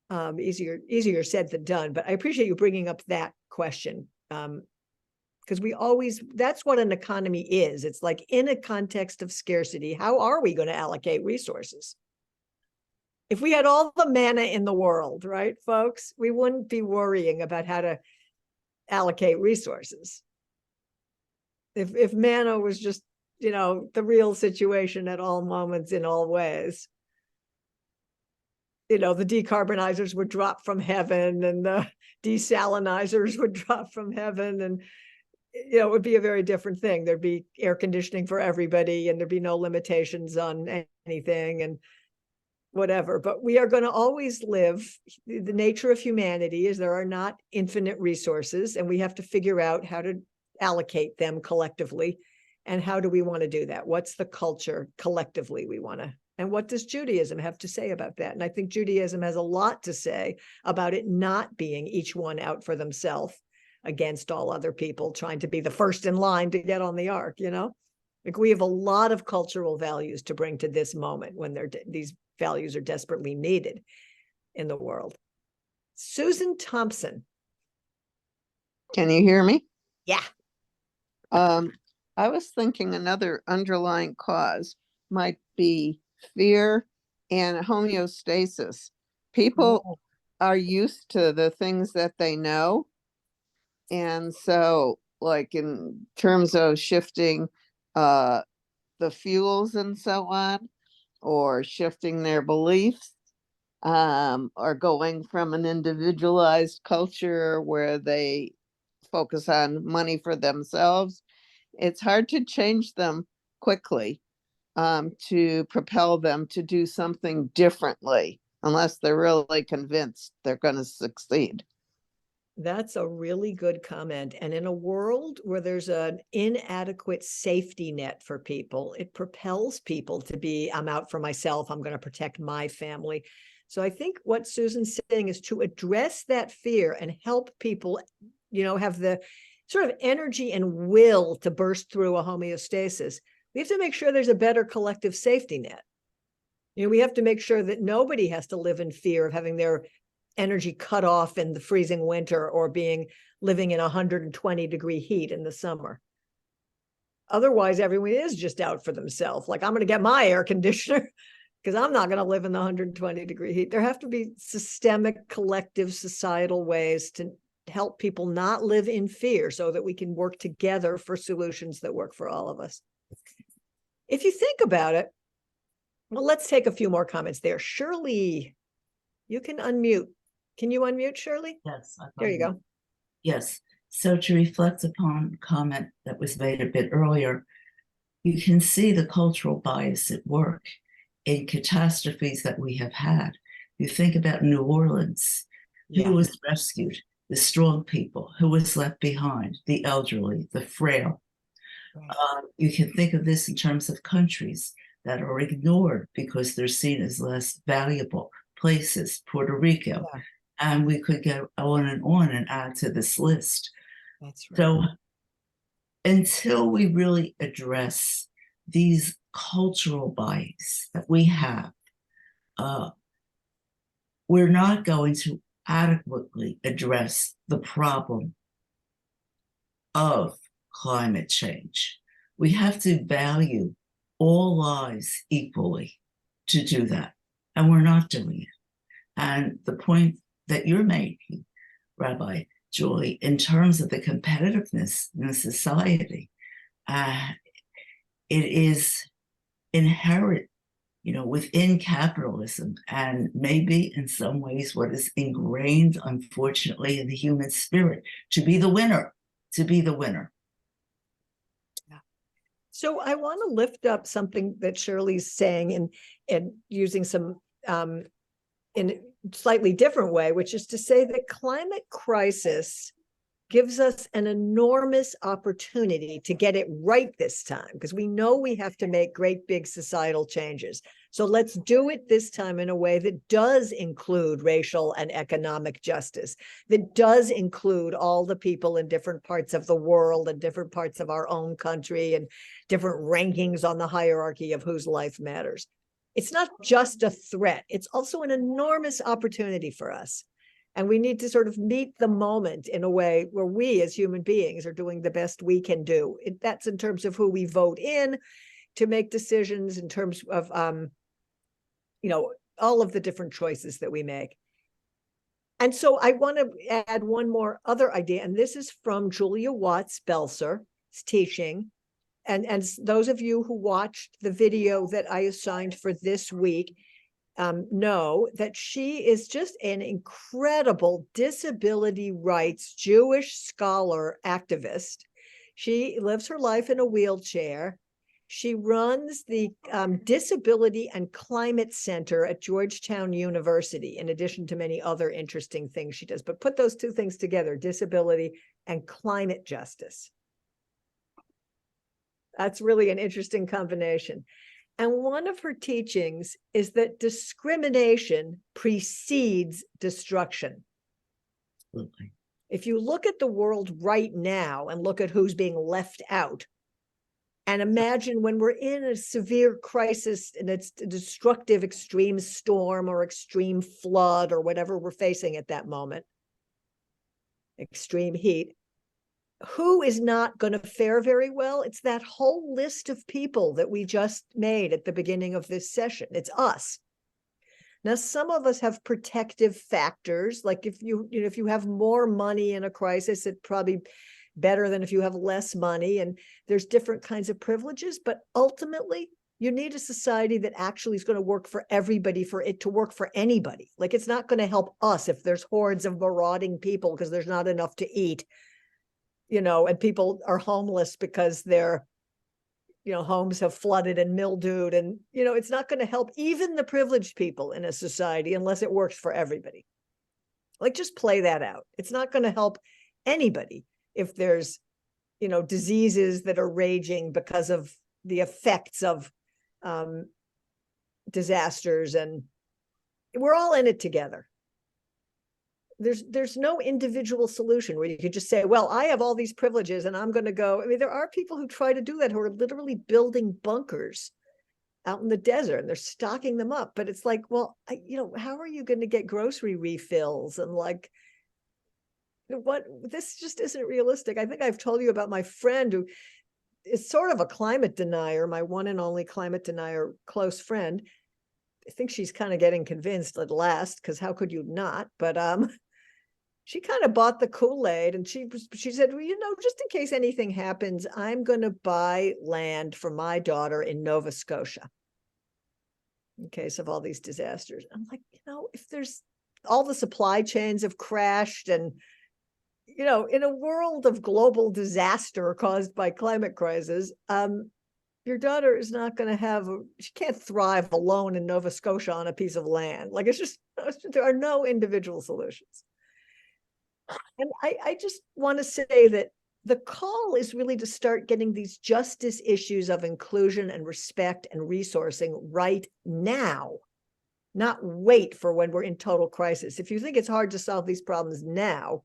Easier said than done, but I appreciate you bringing up that question. Because that's what an economy is. It's like, in a context of scarcity, how are we going to allocate resources? If we had all the manna in the world, right, folks, we wouldn't be worrying about how to allocate resources. If manna was just, the real situation at all moments in all ways, the decarbonizers would drop from heaven and the desalinizers would drop from heaven, and it would be a very different thing. There'd be air conditioning for everybody and there'd be no limitations on anything and whatever. But we are going to always live. The nature of humanity is there are not infinite resources, and we have to figure out how to allocate them collectively. And how do we want to do that? What's the culture collectively we want to? And what does Judaism have to say about that? And I think Judaism has a lot to say about it not being each one out for themselves against all other people, trying to be the first in line to get on the ark. Like, we have a lot of cultural values to bring to this moment when these values are desperately needed in the world. Susan Thompson. Can you hear me? Yeah. I was thinking another underlying cause might be fear and homeostasis. People are used to the things that they know. And so, like, in terms of shifting the fuels and so on, or shifting their beliefs, or going from an individualized culture where they focus on money for themselves, it's hard to change them quickly, to propel them to do something differently, unless they're really convinced they're going to succeed. That's a really good comment. And in a world where there's an inadequate safety net for people, it propels people to be, I'm out for myself, I'm going to protect my family. So I think what Susan's saying is to address that fear and help people, have the sort of energy and will to burst through a homeostasis. We have to make sure there's a better collective safety net. We have to make sure that nobody has to live in fear of having their energy cut off in the freezing winter or living in 120-degree heat in the summer. Otherwise, everyone is just out for themselves. Like, I'm going to get my air conditioner because I'm not going to live in the 120-degree heat. There have to be systemic, collective, societal ways to help people not live in fear so that we can work together for solutions that work for all of us. If you think about it, well, let's take a few more comments there. Shirley, you can unmute. Can you unmute, Shirley? Yes. There you go. Yes. So to reflect upon a comment that was made a bit earlier, you can see the cultural bias at work in catastrophes that we have had. You think about New Orleans, who was rescued, the strong people, who was left behind, the elderly, the frail. You can think of this in terms of countries that are ignored because they're seen as less valuable places, Puerto Rico. Yeah. And we could go on and add to this list. That's right. So until we really address these cultural biases that we have, we're not going to adequately address the problem of climate change. We have to value all lives equally to do that, and we're not doing it. And the point that you're making, Rabbi Julie, in terms of the competitiveness in society, it is inherent, within capitalism, and maybe in some ways what is ingrained, unfortunately, in the human spirit, to be the winner. So I want to lift up something that Shirley's saying and using some in a slightly different way, which is to say that climate crisis gives us an enormous opportunity to get it right this time, because we know we have to make great big societal changes. So let's do it this time in a way that does include racial and economic justice, that does include all the people in different parts of the world and different parts of our own country and different rankings on the hierarchy of whose life matters. It's not just a threat, it's also an enormous opportunity for us. And we need to sort of meet the moment in a way where we as human beings are doing the best we can do. That's in terms of who we vote in to make decisions, in terms of, all of the different choices that we make. And so I want to add one more other idea, and this is from Julia Watts-Belser's teaching. And those of you who watched the video that I assigned for this week, know that she is just an incredible disability rights Jewish scholar activist. She lives her life in a wheelchair. She runs the Disability and Climate Center at Georgetown University, in addition to many other interesting things she does. But put those two things together, disability and climate justice. That's really an interesting combination. And one of her teachings is that discrimination precedes destruction. Absolutely. If you look at the world right now and look at who's being left out, and imagine when we're in a severe crisis and it's a destructive extreme storm or extreme flood or whatever we're facing at that moment, extreme heat, who is not going to fare very well? It's that whole list of people that we just made at the beginning of this session. It's us. Now, some of us have protective factors, like if you have more money in a crisis, it's probably better than if you have less money, and there's different kinds of privileges, but ultimately you need a society that actually is going to work for everybody, for it to work for anybody. Like, it's not going to help us if there's hordes of marauding people because there's not enough to eat. And people are homeless because their, homes have flooded and mildewed. And, it's not going to help even the privileged people in a society unless it works for everybody. Like, just play that out. It's not going to help anybody if there's, diseases that are raging because of the effects of disasters. And we're all in it together. There's no individual solution where you could just say, well, I have all these privileges and I'm going to go. I mean, there are people who try to do that, who are literally building bunkers out in the desert and they're stocking them up. But it's like, well, how are you going to get grocery refills? And like, this just isn't realistic. I think I've told you about my friend who is sort of a climate denier, my one and only climate denier close friend. I think she's kind of getting convinced at last, because how could you not? But she kind of bought the Kool-Aid, and she said, well, just in case anything happens, I'm going to buy land for my daughter in Nova Scotia in case of all these disasters. I'm like, if there's all the supply chains have crashed, and, in a world of global disaster caused by climate crisis, your daughter is not going to she can't thrive alone in Nova Scotia on a piece of land. Like, there are no individual solutions. And I just want to say that the call is really to start getting these justice issues of inclusion and respect and resourcing right now, not wait for when we're in total crisis. If you think it's hard to solve these problems now,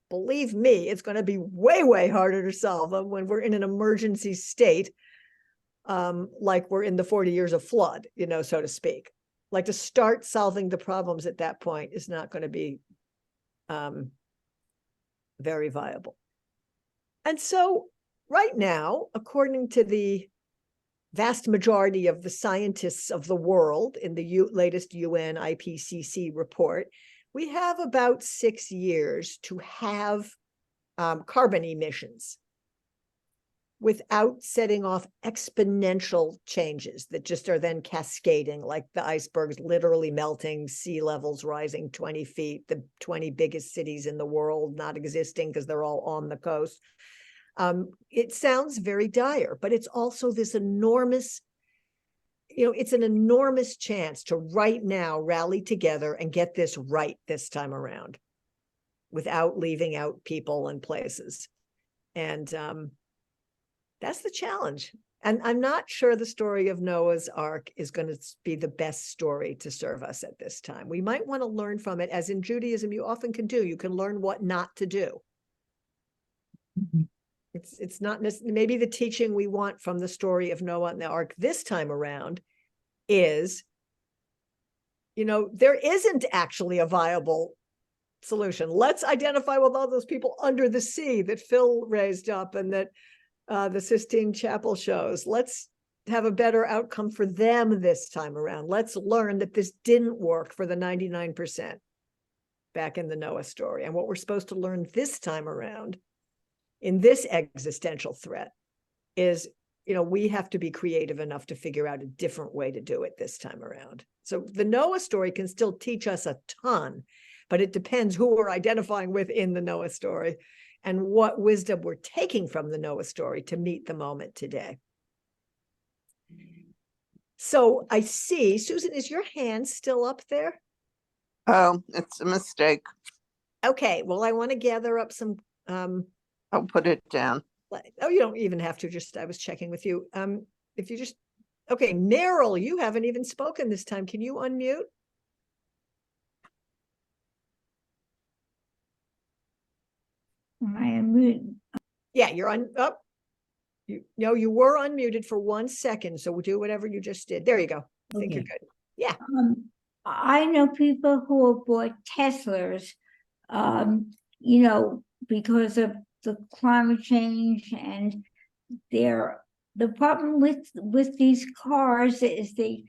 believe me, it's going to be way, way harder to solve them when we're in an emergency state, like we're in the 40 years of flood, you know, so to speak. Like, to start solving the problems at that point is not going to be very viable. And so right now, according to the vast majority of the scientists of the world in the latest UN IPCC report, we have about 6 years to have carbon emissions without setting off exponential changes that just are then cascading, like the icebergs literally melting, sea levels rising 20 feet, the 20 biggest cities in the world not existing because they're all on the coast. It sounds very dire, but it's also this enormous, you know, it's an enormous chance to right now rally together and get this right this time around without leaving out people and places. And that's the challenge. And I'm not sure the story of Noah's Ark is going to be the best story to serve us at this time. We might want to learn from it, as in Judaism you often can do. You can learn what not to do. Mhm. It's not necessarily, maybe the teaching we want from the story of Noah and the Ark this time around is, you know, there isn't actually a viable solution. Let's identify with all those people under the sea that Phil raised up and that the Sistine Chapel shows. Let's have a better outcome for them this time around. Let's learn that this didn't work for the 99% back in the Noah story. And what we're supposed to learn this time around in this existential threat is, you know, we have to be creative enough to figure out a different way to do it this time around. So the Noah story can still teach us a ton, but it depends who we're identifying with in the Noah story and what wisdom we're taking from the Noah story to meet the moment today. So I see, Susan, is your hand still up there? Oh, it's a mistake. Okay, well, I want to gather up some I'll put it down. oh, you don't even have to, just I was checking with you. If you just, okay, Meryl, you haven't even spoken this time. Can you unmute? I am muted. Yeah, you're on up. No, you were unmuted for 1 second, so we'll do whatever you just did. There you go. I think you're Okay. good. Yeah. I know people who have bought Teslas, you know, because of the climate change, and the problem with these cars is the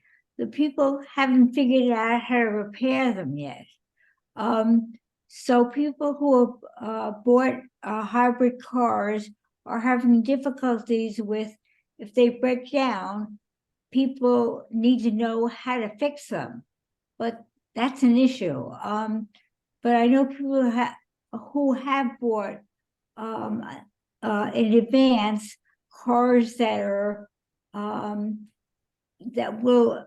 people haven't figured out how to repair them yet. So people who have bought hybrid cars are having difficulties with, if they break down, people need to know how to fix them. But that's an issue. But I know people who have bought in advance cars that are that will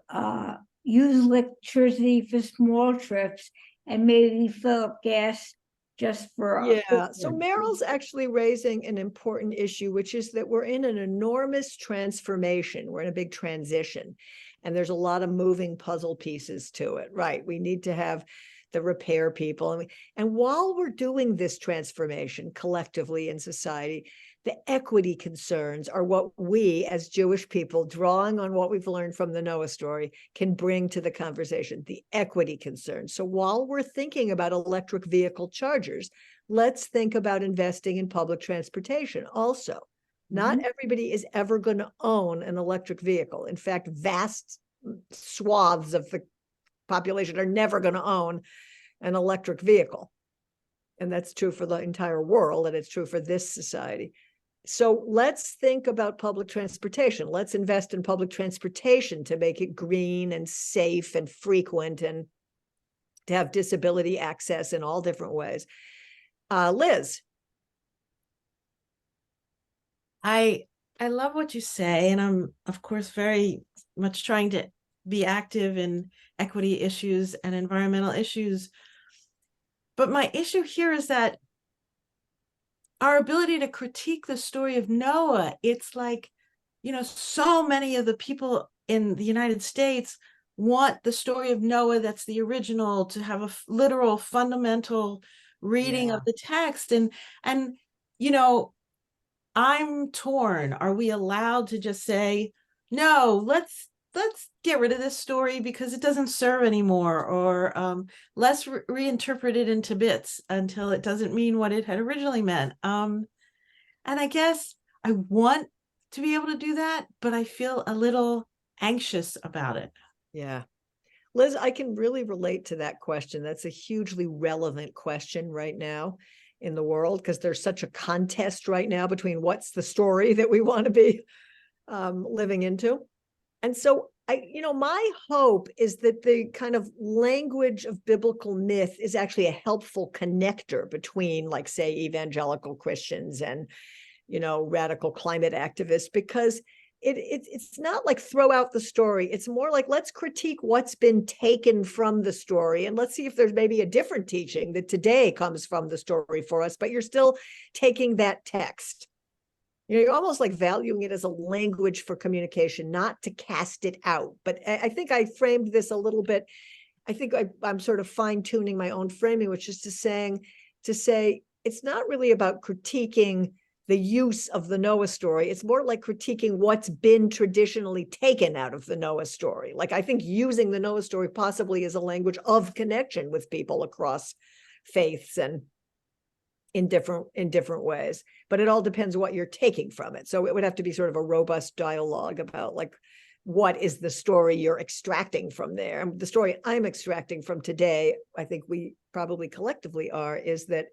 use electricity for small trips and maybe fill up gas just for Yeah, so Meryl's actually raising an important issue, which is that we're in an enormous transformation. We're in a big transition, and there's a lot of moving puzzle pieces to it, right? We need to have the repair people. And while we're doing this transformation collectively in society, the equity concerns are what we as Jewish people, drawing on what we've learned from the Noah story, can bring to the conversation, the equity concerns. So while we're thinking about electric vehicle chargers, let's think about investing in public transportation also. Not everybody is ever going to own an electric vehicle. In fact, vast swaths of the population are never going to own an electric vehicle. And that's true for the entire world, and it's true for this society. So let's think about public transportation. Let's invest in public transportation to make it green and safe and frequent, and to have disability access in all different ways. Liz. I love what you say, and I'm of course very much trying to be active in equity issues and environmental issues. But my issue here is that our ability to critique the story of Noah. It's like, so many of the people in the United States want the story of Noah that's the original to have a literal fundamental reading of the text. And I'm torn. Are we allowed to just say, no, let's get rid of this story because it doesn't serve anymore, or let's reinterpret it into bits until it doesn't mean what it had originally meant. And I guess I want to be able to do that, but I feel a little anxious about it. Yeah. Liz, I can really relate to that question. That's a hugely relevant question right now in the world, because there's such a contest right now between what's the story that we want to be living into. And so my hope is that the kind of language of biblical myth is actually a helpful connector between, like, say, evangelical Christians and, radical climate activists, because it's not like throw out the story. It's more like, let's critique what's been taken from the story, and let's see if there's maybe a different teaching that today comes from the story for us, but you're still taking that text. You're almost like valuing it as a language for communication, not to cast it out. But I think I framed this a little bit. I think I'm sort of fine tuning my own framing, which is to say it's not really about critiquing the use of the Noah story. It's more like critiquing what's been traditionally taken out of the Noah story. Like, I think using the Noah story possibly as a language of connection with people across faiths and in different ways, but it all depends what you're taking from it. So it would have to be sort of a robust dialogue about, like, what is the story you're extracting from there. And the story I'm extracting from today, I think we probably collectively is that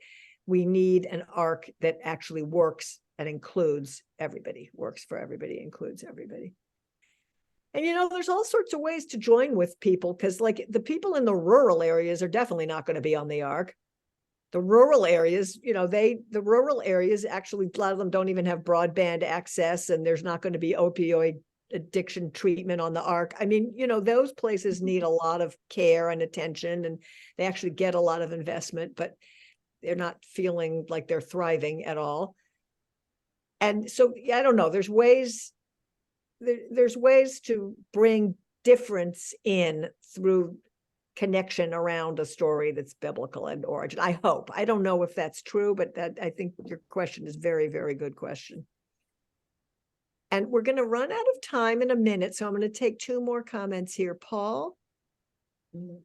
we need an arc that actually works and includes everybody, works for everybody, includes everybody. And, there's all sorts of ways to join with people, because, like, the people in the rural areas are definitely not going to be on the ark. The rural areas, the rural areas, actually, a lot of them don't even have broadband access, and there's not going to be opioid addiction treatment on the ark. I mean, those places need a lot of care and attention, and they actually get a lot of investment, but they're not feeling like they're thriving at all. And so, I don't know, there's ways to bring difference in through connection around a story that's biblical in origin. I hope. I don't know if that's true, but I think your question is very, very good question. And we're going to run out of time in a minute, so I'm going to take two more comments here. Paul? And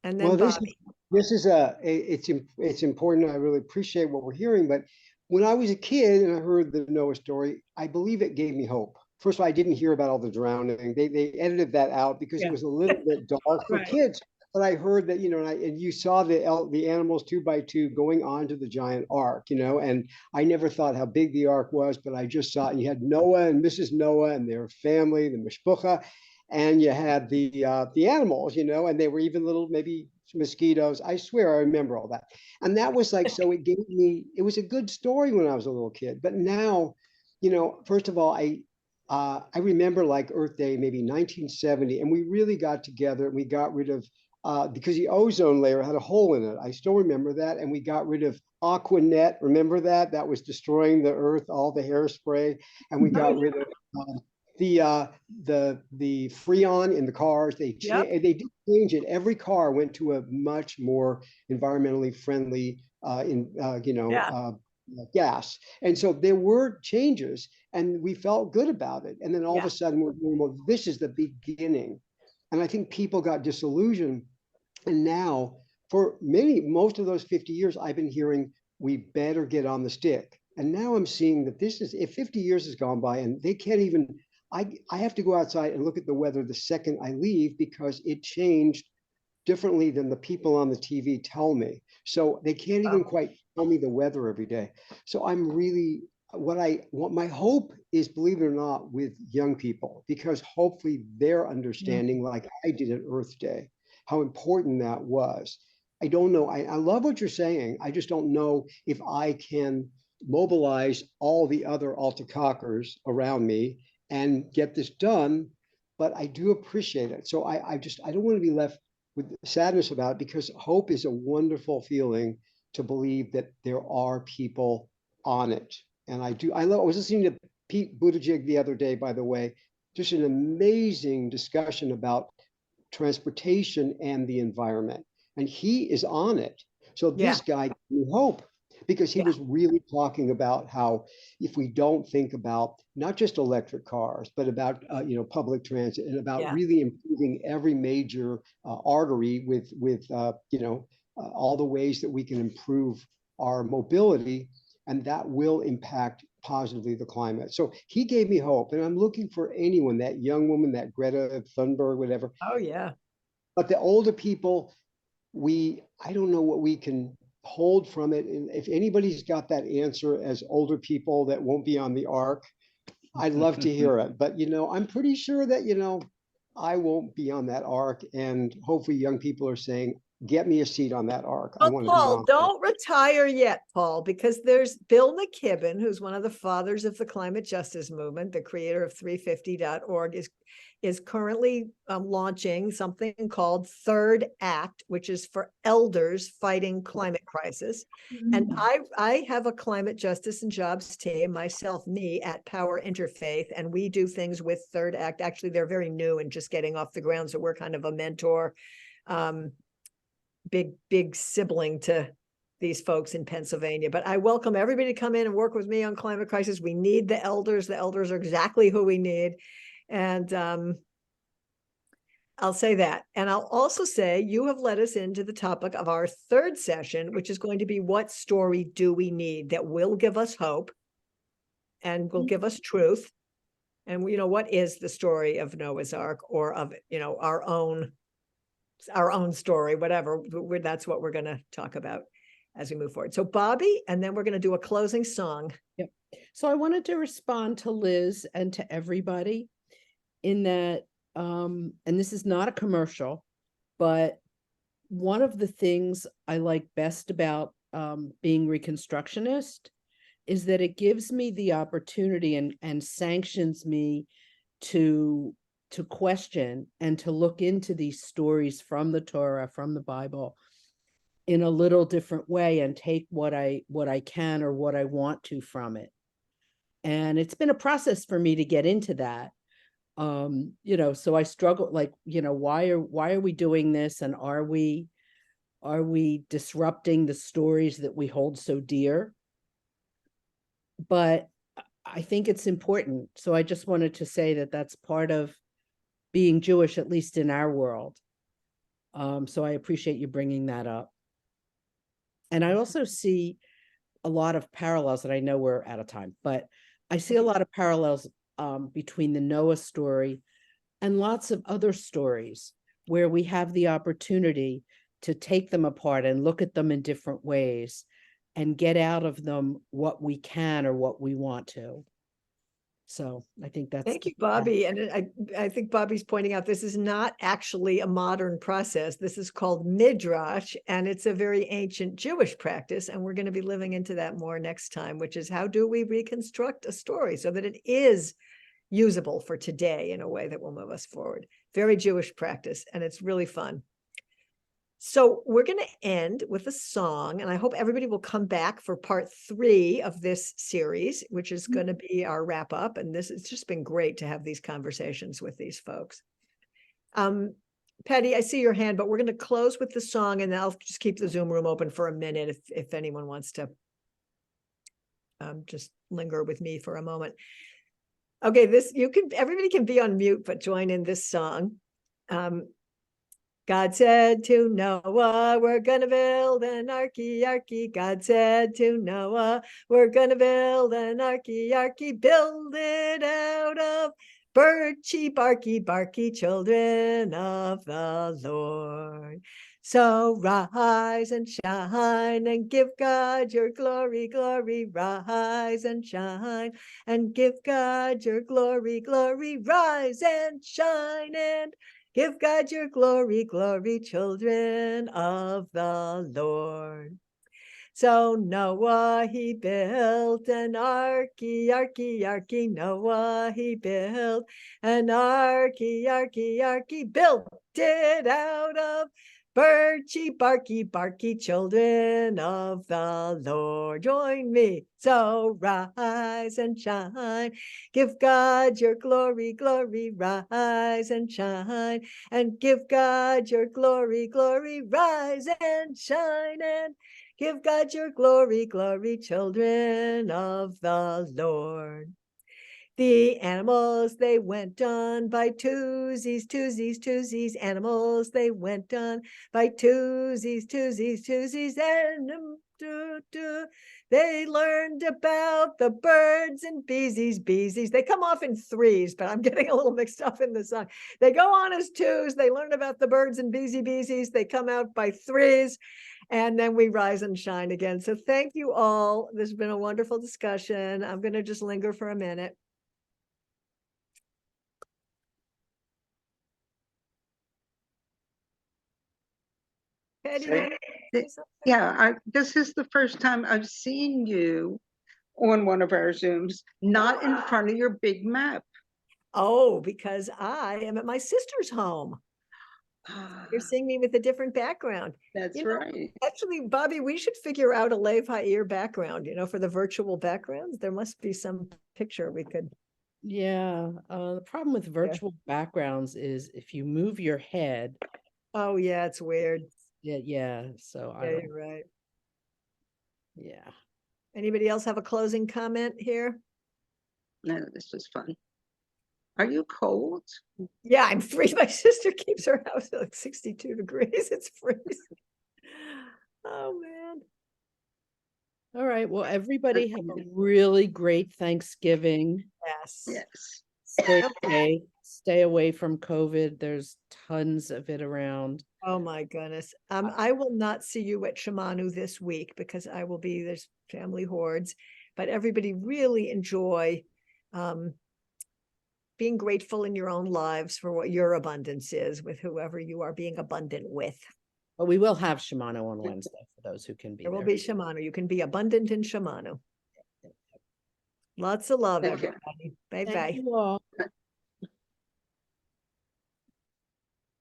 then Bobby. This is it's important. I really appreciate what we're hearing, but when I was a kid and I heard the Noah story, I believe it gave me hope. First of all, I didn't hear about all the drowning. They edited that out because it was a little bit dark for kids. But I heard that, and you saw the animals 2 by 2 going onto the giant ark, and I never thought how big the ark was, but I just saw it. You had Noah and Mrs. Noah and their family, the mishpucha, and you had the animals, and they were even little, maybe mosquitoes. I swear I remember all that. And that was like, so it was a good story when I was a little kid. But now, first of all, I remember, like, Earth Day, maybe 1970, and we really got together and we got rid of, because the ozone layer had a hole in it. I still remember that. And we got rid of Aquanet. Remember that? That was destroying the earth, all the hairspray. And we got rid of the Freon in the cars. They did change it. Every car went to a much more environmentally friendly gas. And so there were changes and we felt good about it. And then all of a sudden we're doing, well, this is the beginning. And I think people got disillusioned. And now for most of those 50 years, I've been hearing, we better get on the stick. And now I'm seeing that if 50 years has gone by and they can't even, I have to go outside and look at the weather the second I leave because it changed differently than the people on the TV tell me. So they can't even quite tell me the weather every day. So I'm really, what my hope is, believe it or not, with young people, because hopefully they're understanding, like I did at Earth Day, how important that was. I don't know. I love what you're saying. I just don't know if I can mobilize all the other Altacockers around me and get this done, but I do appreciate it. So I don't want to be left with sadness about it, because hope is a wonderful feeling to believe that there are people on it. And I was listening to Pete Buttigieg the other day, by the way, just an amazing discussion about transportation and the environment. And he is on it. So this guy gave me hope, because he was really talking about how if we don't think about not just electric cars, but about public transit, and about really improving every major artery with all the ways that we can improve our mobility, and that will impact positively the climate. So he gave me hope, and I'm looking for anyone, that young woman, that Greta Thunberg, whatever. Oh yeah. But the older people, I don't know what we can hold from it. And if anybody's got that answer as older people that won't be on the ark, I'd love to hear it. But I'm pretty sure that I won't be on that ark, and hopefully young people are saying, get me a seat on that ark. I Well, want to be Paul, on don't retire yet, Paul, because there's Bill McKibben, who's one of the fathers of the climate justice movement, the creator of 350.org, is currently launching something called Third Act, which is for elders fighting climate crisis. And I have a climate justice and jobs team, me at Power Interfaith, and we do things with Third Act. Actually, they're very new and just getting off the ground, so we're kind of a mentor. Big sibling to these folks in Pennsylvania. But I welcome everybody to come in and work with me on climate crisis. We need the elders. The elders are exactly who we need. And I'll say that. And I'll also say you have led us into the topic of our third session, which is going to be, what story do we need that will give us hope and will give us truth? And what is the story of Noah's Ark, or of our own story, whatever. That's what we're going to talk about as we move forward. So Bobby, and then we're going to do a closing song. Yep. So I wanted to respond to Liz and to everybody in that, and this is not a commercial, but one of the things I like best about being Reconstructionist is that it gives me the opportunity and sanctions me to question and to look into these stories from the Torah, from the Bible, in a little different way, and take what I can or what I want to from it. And it's been a process for me to get into that. So I struggle, why are we doing this? And are we disrupting the stories that we hold so dear? But I think it's important. So I just wanted to say that that's part of being Jewish, at least in our world. So I appreciate you bringing that up. And I also see a lot of parallels, and I know we're out of time, but I see a lot of parallels between the Noah story and lots of other stories where we have the opportunity to take them apart and look at them in different ways and get out of them what we can or what we want to. So I think that's. Thank you, Bobby. And I think Bobby's pointing out this is not actually a modern process. This is called Midrash, and it's a very ancient Jewish practice. And we're going to be living into that more next time, which is, how do we reconstruct a story so that it is usable for today in a way that will move us forward? Very Jewish practice, and it's really fun. So we're going to end with a song, and I hope everybody will come back for part 3 of this series, which is going to be our wrap up. And it's just been great to have these conversations with these folks. Patty, I see your hand, but we're going to close with the song, and I'll just keep the Zoom room open for a minute if anyone wants to just linger with me for a moment. Okay, everybody can be on mute, but join in this song. God said to Noah, we're gonna build an arky. God said to Noah, we're gonna build an arky. Build it out of birchy, barky, children of the Lord. So rise and shine and give God your glory. Rise and shine and give God your glory. Rise and shine and give God your glory, children of the Lord. So Noah, he built an arky. Noah, he built an arky. Built it out of Birchy, barky, barky children of the Lord, join me. So rise and shine. Give God your glory, glory, rise and shine. And give God your glory, glory, rise and shine. And give God your glory, glory, children of the Lord. The animals, they went on by twosies, twosies, twosies. Animals, they went on by twosies, twosies, twosies. And they learned about the birds and beesies, beesies. They come off in threes, but I'm getting a little mixed up in the song. They go on as twos. They learn about the birds and beesies. They come out by threes. And then we rise and shine again. So thank you all. This has been a wonderful discussion. I'm going to just linger for a minute. Patty, Yeah, this is the first time I've seen you on one of our Zooms, not in front of your big map. Oh, because I am at my sister's home. You're seeing me with a different background. That's right. Actually, Bobby, we should figure out a Lev Ha'ir background, for the virtual backgrounds. There must be some picture we could. Yeah, the problem with virtual backgrounds is if you move your head. Oh, yeah, it's weird. Yeah. So I Yeah, don't. you're right. Yeah. Anybody else have a closing comment here? No, this was fun. Are you cold? Yeah, I'm freezing. My sister keeps her house at like 62 degrees. It's freezing. Oh, man. All right. Well, everybody have a really great Thanksgiving. Yes. Yes. Stay safe. Stay away from COVID. There's tons of it around. Oh my goodness. I will not see you at Shamanu this week because there's family hordes, but everybody really enjoy being grateful in your own lives for what your abundance is with whoever you are being abundant with. But we will have Shimano on Wednesday for those who can be There will there. be Shamanu. You can be abundant in Shamanu. Lots of love, Thank you. everybody. Bye-bye. Thank you all.